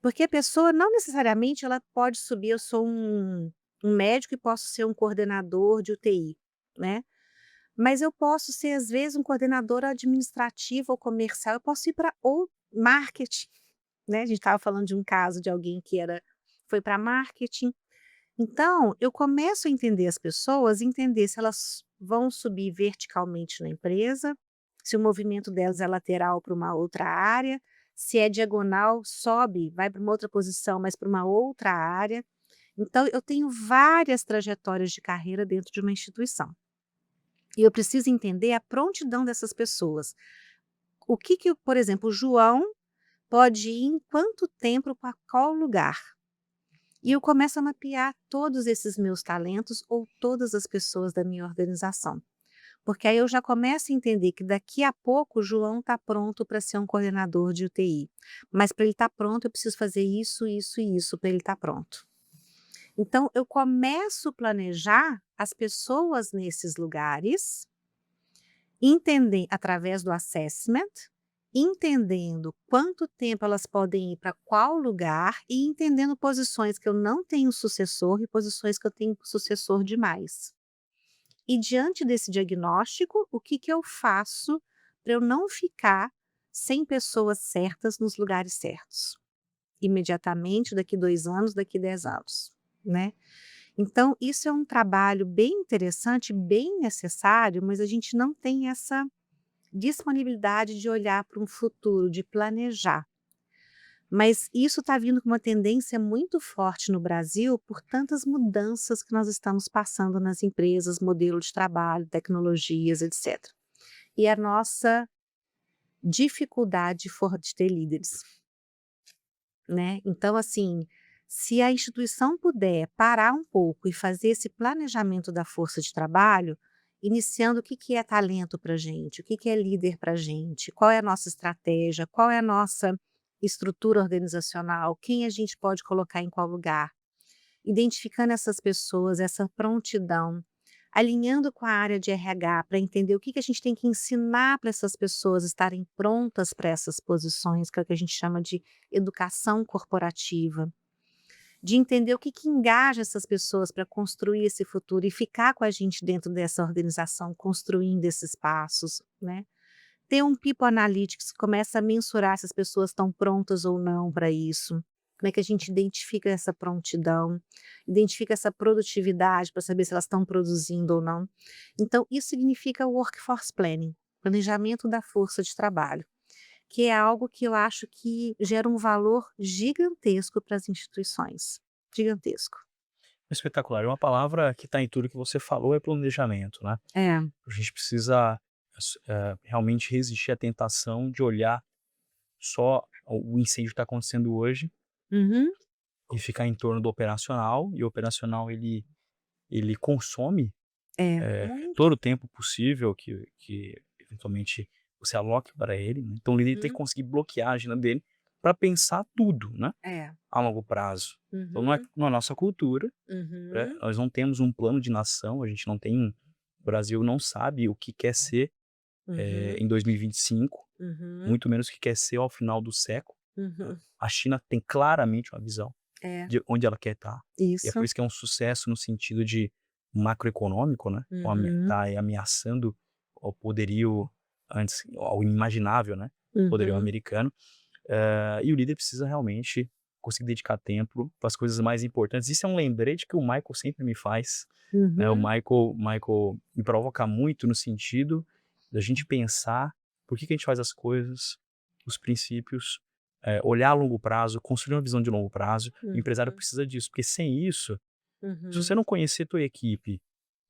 Porque a pessoa não necessariamente ela pode subir, eu sou um médico e posso ser um coordenador de UTI, né? Mas eu posso ser, às vezes, um coordenador administrativo ou comercial, eu posso ir para ou marketing, né? A gente estava falando de um caso de alguém que foi para marketing. Então, eu começo a entender as pessoas, entender se elas vão subir verticalmente na empresa, se o movimento delas é lateral para uma outra área, se é diagonal, sobe, vai para uma outra posição, mas para uma outra área. Então, eu tenho várias trajetórias de carreira dentro de uma instituição. E eu preciso entender a prontidão dessas pessoas. O que que, por exemplo, o João pode ir em quanto tempo para qual lugar? E eu começo a mapear todos esses meus talentos ou todas as pessoas da minha organização. Porque aí eu já começo a entender que daqui a pouco o João está pronto para ser um coordenador de UTI, mas para ele estar pronto eu preciso fazer isso, isso e isso para ele estar pronto. Então eu começo a planejar as pessoas nesses lugares, entender através do assessment, entendendo quanto tempo elas podem ir para qual lugar e entendendo posições que eu não tenho sucessor e posições que eu tenho sucessor demais. E diante desse diagnóstico, o que que eu faço para eu não ficar sem pessoas certas nos lugares certos? Imediatamente, daqui 2 anos, daqui 10 anos, né. Então isso é um trabalho bem interessante, bem necessário, mas a gente não tem essa disponibilidade de olhar para um futuro, de planejar. Mas isso está vindo com uma tendência muito forte no Brasil por tantas mudanças que nós estamos passando nas empresas, modelo de trabalho, tecnologias, etc. E a nossa dificuldade de ter líderes, né? Então, assim, se a instituição puder parar um pouco e fazer esse planejamento da força de trabalho, iniciando o que que é talento para a gente, o que que é líder para a gente, qual é a nossa estratégia, qual é a nossa estrutura organizacional, quem a gente pode colocar em qual lugar, identificando essas pessoas, essa prontidão, alinhando com a área de RH para entender o que que a gente tem que ensinar para essas pessoas estarem prontas para essas posições, que é o que a gente chama de educação corporativa, de entender o que que engaja essas pessoas para construir esse futuro e ficar com a gente dentro dessa organização, construindo esses passos, né. Ter um people analytics que começa a mensurar se as pessoas estão prontas ou não para isso. Como é que a gente identifica essa prontidão, identifica essa produtividade para saber se elas estão produzindo ou não. Então isso significa workforce planning, planejamento da força de trabalho, que é algo que eu acho que gera um valor gigantesco para as instituições, gigantesco. Espetacular. E uma palavra que está em tudo que você falou é planejamento, né. É. A gente precisa realmente resistir à tentação de olhar só o incêndio que está acontecendo hoje Uhum. e ficar em torno do operacional, e o operacional ele consome, É, muito. todo o tempo possível que eventualmente você aloque para ele, né. Então o líder tem que Uhum. conseguir bloquear a agenda dele para pensar tudo, né, É. a longo prazo. Então Uhum. não é a nossa cultura, né, Uhum. nós não temos um plano de nação, a gente não tem o Brasil não sabe o que quer ser, Uhum. em 2025, Uhum. muito menos o que quer ser ao final do século. Uhum. A China tem claramente uma visão É, de onde ela quer estar, e é por isso. isso que é um sucesso no sentido de macroeconômico, né, Uhum. tá aí ameaçando o poderio antes ao inimaginável, né, poderio Uhum. americano, e o líder precisa realmente conseguir dedicar tempo para as coisas mais importantes. Isso é um lembrete que o Michael sempre me faz, né, o Uhum. Michael me provoca muito no sentido da gente pensar por que que a gente faz as coisas, os princípios, olhar a longo prazo, construir uma visão de longo prazo. O empresário Uhum. precisa disso, porque sem isso, se você Uhum. não conhecer tua equipe,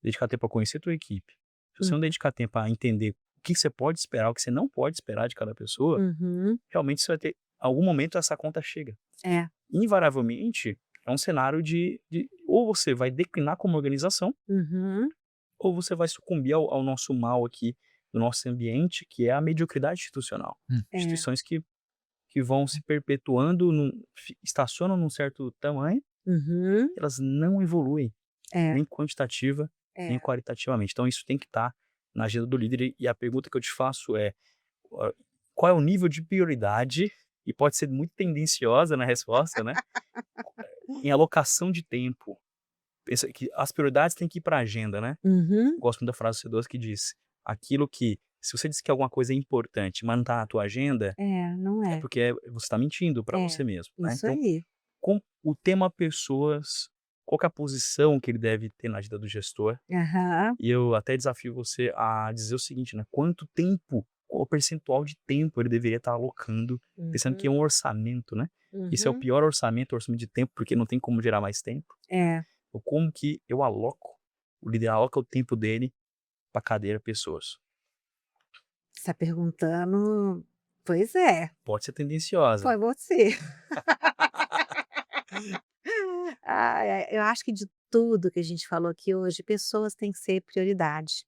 dedicar tempo a conhecer tua equipe, se você Hum. não dedicar tempo a entender o que você pode esperar, o que você não pode esperar de cada pessoa, Uhum. realmente você vai ter algum momento essa conta chega. É. Invariavelmente, é um cenário de ou você vai declinar como organização, Uhum. ou você vai sucumbir ao nosso mal aqui, do nosso ambiente, que é a mediocridade institucional. É. Instituições que vão se perpetuando, estacionam num certo tamanho, Uhum. elas não evoluem, É. nem quantitativa, nem É. qualitativamente. Então isso tem que estar na agenda do líder, e a pergunta que eu te faço é, ah, qual é o nível de prioridade, e pode ser muito tendenciosa na resposta, né, em alocação de tempo. Pensa que as prioridades têm que ir para a agenda, né. Uhum. Gosto muito da frase do C2 que diz: "Aquilo que se você diz que alguma coisa é importante, mas não tá na tua agenda, É, não é é. porque você está mentindo para É, você mesmo", né. isso Então, aí. com o tema pessoas, qual que é a posição que ele deve ter na agenda do gestor? Aham. E eu até desafio você a dizer o seguinte, né, quanto tempo, qual o percentual de tempo ele deveria estar alocando, pensando que é Uhum. um orçamento, né. Esse é o Uhum. pior orçamento, o orçamento de tempo, porque não tem como gerar mais tempo. É. Ou como que eu aloco, o líder aloca o tempo dele para cadeira pessoas. Você tá perguntando, pois é, Pode ser tendenciosa. foi você. Ai, ai, eu acho que de tudo que a gente falou aqui hoje, pessoas têm que ser prioridade.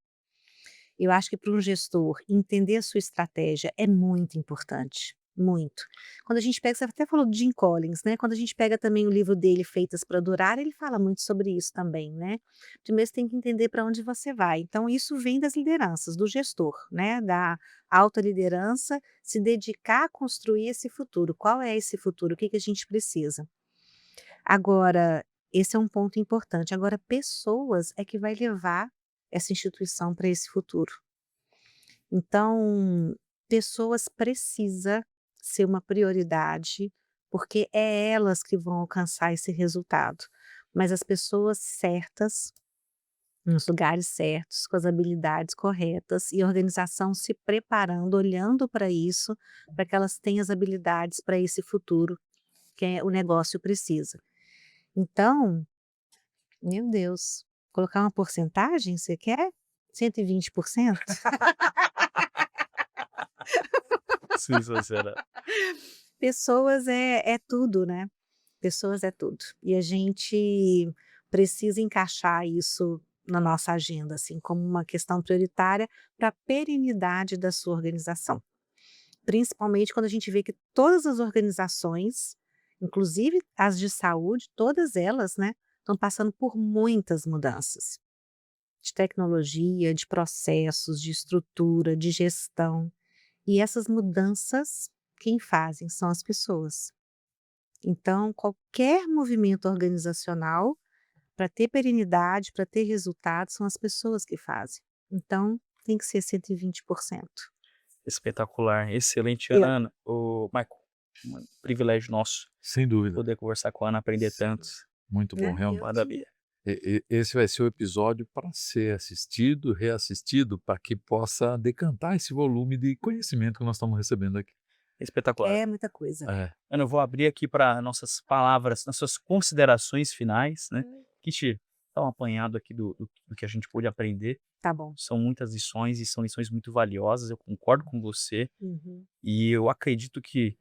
Eu acho que para um gestor entender a sua estratégia é muito importante, muito. Quando a gente pega, você até falou do Jim Collins, né? Quando a gente pega também o livro dele, Feitas para Durar, ele fala muito sobre isso também, né? Primeiro você tem que entender para onde você vai. Então, isso vem das lideranças, do gestor, né? Da alta liderança, se dedicar a construir esse futuro. Qual é esse futuro? O que que a gente precisa? Agora, esse é um ponto importante. Agora, pessoas é que vai levar essa instituição para esse futuro. Então, pessoas precisa ser uma prioridade, porque é elas que vão alcançar esse resultado. Mas as pessoas certas, nos lugares certos, com as habilidades corretas e a organização se preparando, olhando para isso, para que elas tenham as habilidades para esse futuro que o negócio precisa. Então, meu Deus, colocar uma porcentagem, você quer? 120%? Sim, sincera. Pessoas é tudo, né? Pessoas é tudo. E a gente precisa encaixar isso na nossa agenda, assim, como uma questão prioritária para a perenidade da sua organização. Principalmente quando a gente vê que todas as organizações, inclusive as de saúde, todas elas, né, estão passando por muitas mudanças. De tecnologia, de processos, de estrutura, de gestão. E essas mudanças, quem fazem são as pessoas. Então, qualquer movimento organizacional, para ter perenidade, para ter resultado, são as pessoas que fazem. Então, tem que ser 120%. Espetacular, excelente, Eu Ana. O Michael, um privilégio nosso Sem dúvida. poder conversar com a Ana, aprender tanto. Muito bom, né, realmente. eu Maravilha. Esse vai ser o episódio para ser assistido, reassistido, para que possa decantar esse volume de conhecimento que nós estamos recebendo aqui. Espetacular. é muita coisa. É, Ana, eu vou abrir aqui para nossas palavras, nas suas considerações finais, né? Que te dá um apanhado aqui do que a gente pôde aprender. Tá bom. São muitas lições e são lições muito valiosas, eu concordo com você. Uhum. E eu acredito que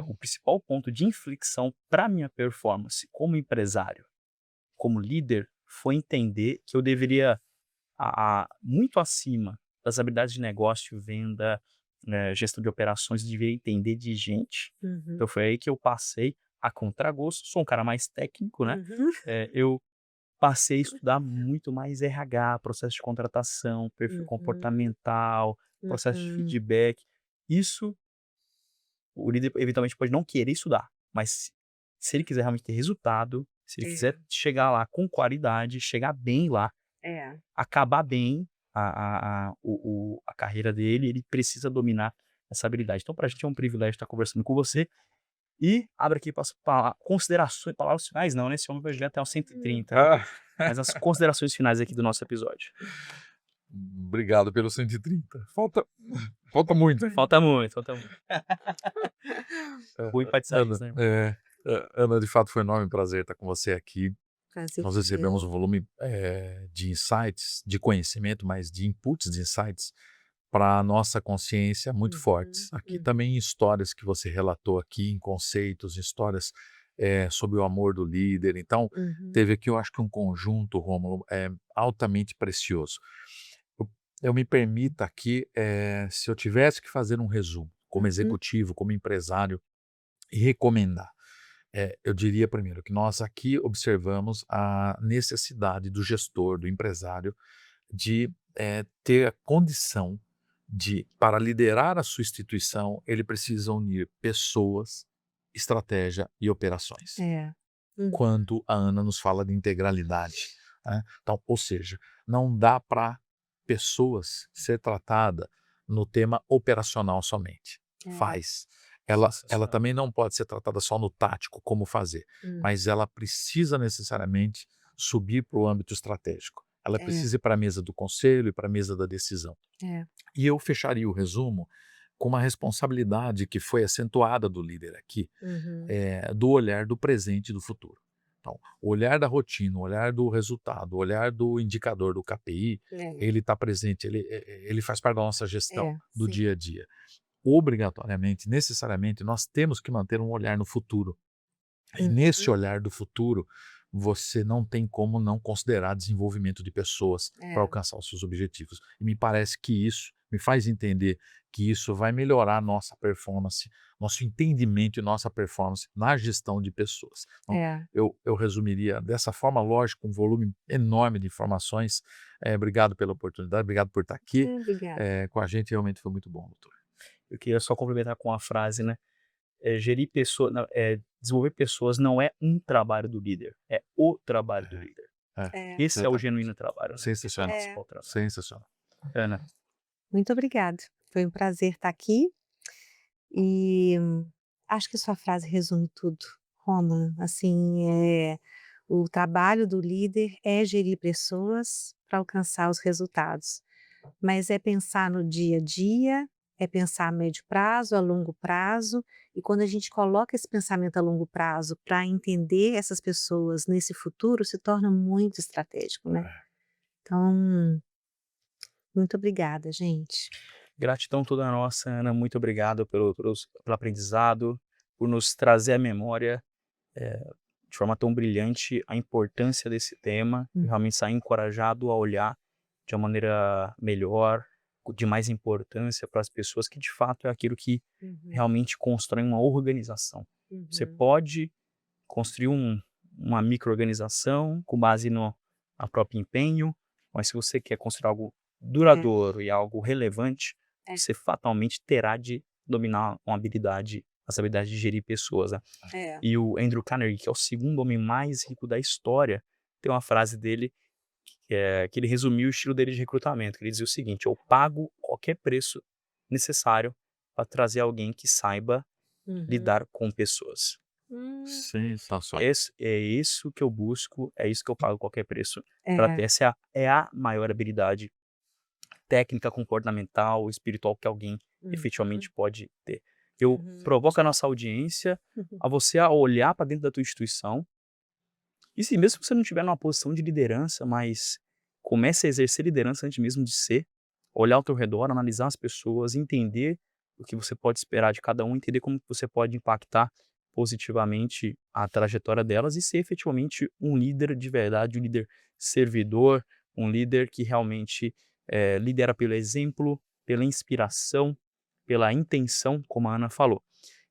o principal ponto de inflexão para minha performance como empresário, como líder, foi entender que eu deveria, muito acima das habilidades de negócio, venda, gestão de operações, eu deveria entender de gente. Uhum. Então foi aí que eu passei a contragosto. Sou um cara mais técnico, né? Uhum. Eu passei a estudar muito mais RH, processo de contratação, perfil Uhum. comportamental, processo de Uhum. feedback. Isso o líder eventualmente pode não querer estudar, mas se ele quiser realmente ter resultado, se ele É. quiser chegar lá com qualidade, chegar bem lá, É. acabar bem a carreira dele, ele precisa dominar essa habilidade. Então, para a gente é um privilégio estar conversando com você. E abre aqui para as considerações, palavras finais não, né? Esse homem vai chegar até os 130. Mas as considerações finais aqui do nosso episódio. Obrigado pelo 130. Falta muito, hein? Falta muito, falta muito. Ruim para sair, Ana, né? Ana, de fato foi um enorme prazer estar com você aqui. Prazer Nós foi recebemos meu. um volume de insights, de conhecimento, mas de inputs, de insights para a nossa consciência muito Uhum. fortes. Aqui Uhum. também histórias que você relatou aqui, em conceitos, histórias sobre o amor do líder. Então, Uhum. teve aqui, eu acho que um conjunto, Rômulo, altamente precioso. Eu me permita aqui, se eu tivesse que fazer um resumo, como Uhum. executivo, como empresário, e recomendar. Eu diria primeiro que nós aqui observamos a necessidade do gestor, do empresário, de ter a condição de, para liderar a sua instituição, ele precisa unir pessoas, estratégia e operações. É. Uhum. Quando a Ana nos fala de integralidade, né? Então, ou seja, não dá para pessoas ser tratada no tema operacional somente. É. Faz. Ela Sensacional. também não pode ser tratada só no tático, como fazer, mas ela precisa necessariamente subir para o âmbito estratégico. Ela É. precisa ir para a mesa do conselho e para a mesa da decisão. É. E eu fecharia o resumo com uma responsabilidade que foi acentuada do líder aqui, Uhum. do olhar do presente e do futuro. Então, o olhar da rotina, o olhar do resultado, o olhar do indicador do KPI, É. ele está presente, ele faz parte da nossa gestão, É, do sim. dia a dia. Obrigatoriamente, necessariamente, nós temos que manter um olhar no futuro. E nesse Uhum. olhar do futuro, você não tem como não considerar desenvolvimento de pessoas para É, alcançar os seus objetivos. E me parece que isso me faz entender que isso vai melhorar nossa performance, nosso entendimento e nossa performance na gestão de pessoas. Então, é. eu resumiria dessa forma, lógico, um volume enorme de informações. Obrigado pela oportunidade, obrigado por estar aqui Obrigada. com a gente, realmente foi muito bom, doutor. Eu queria só complementar com uma frase, né? Gerir pessoas, desenvolver pessoas não é um trabalho do líder, é o trabalho do líder. É, Esse é o genuíno trabalho, né? Esse é o Sensacional. principal trabalho. Sensacional. Ana, muito obrigada. Foi um prazer estar aqui e acho que sua frase resume tudo, Roma. Assim, o trabalho do líder é gerir pessoas para alcançar os resultados, mas é pensar no dia a dia, é pensar a médio prazo, a longo prazo, e quando a gente coloca esse pensamento a longo prazo para entender essas pessoas nesse futuro, se torna muito estratégico, né. Então, muito obrigada, gente. gratidão toda nossa, Ana. Muito obrigado pelo aprendizado, por nos trazer à memória, de forma tão brilhante, a importância desse tema. Eu Hum. realmente saí encorajado a olhar de uma maneira melhor, de mais importância para as pessoas, que de fato é aquilo que Uhum, realmente constrói uma organização. Você uhum. pode construir uma micro-organização com base no próprio empenho, mas se você quer construir algo É, duradouro e algo relevante, é, você fatalmente terá de dominar uma habilidade, essa habilidade de gerir pessoas, né? é. E o Andrew Carnegie, que é o segundo homem mais rico da história, tem uma frase dele que ele resumiu o estilo dele de recrutamento, que ele dizia o seguinte: eu pago qualquer preço necessário para trazer alguém que saiba Uhum. lidar com pessoas. Hum. Sensacional. É isso que eu busco, é isso que eu pago qualquer preço para É. ter. Essa é a maior habilidade técnica, comportamental, espiritual que alguém Uhum, efetivamente pode ter. Eu uhum. provoco a nossa audiência a você a olhar para dentro da tua instituição, e se mesmo você não estiver numa posição de liderança, mas comece a exercer liderança antes mesmo de ser, olhar ao teu redor, analisar as pessoas, entender o que você pode esperar de cada um, entender como você pode impactar positivamente a trajetória delas e ser efetivamente um líder de verdade, um líder servidor, um líder que realmente lidera pelo exemplo, pela inspiração, pela intenção, como a Ana falou.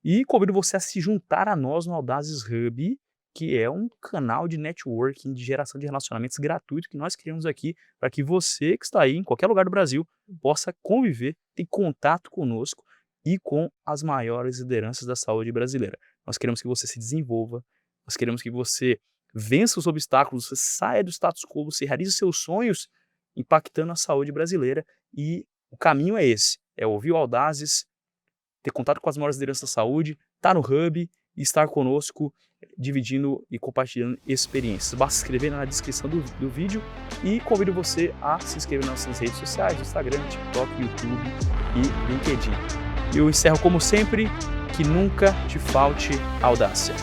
E convido você a se juntar a nós no Audazes Hub, que é um canal de networking, de geração de relacionamentos gratuito que nós criamos aqui para que você que está aí em qualquer lugar do Brasil possa conviver, ter contato conosco e com as maiores lideranças da saúde brasileira. Nós queremos que você se desenvolva, nós queremos que você vença os obstáculos, você saia do status quo, você realize seus sonhos impactando a saúde brasileira, e o caminho é esse, é ouvir o Audazes, ter contato com as maiores lideranças da saúde, estar no Hub e estar conosco, dividindo e compartilhando experiências. Basta se inscrever na descrição do vídeo e convido você a se inscrever nas nossas redes sociais, Instagram, TikTok, YouTube e LinkedIn. Eu encerro como sempre, que nunca te falte audácia.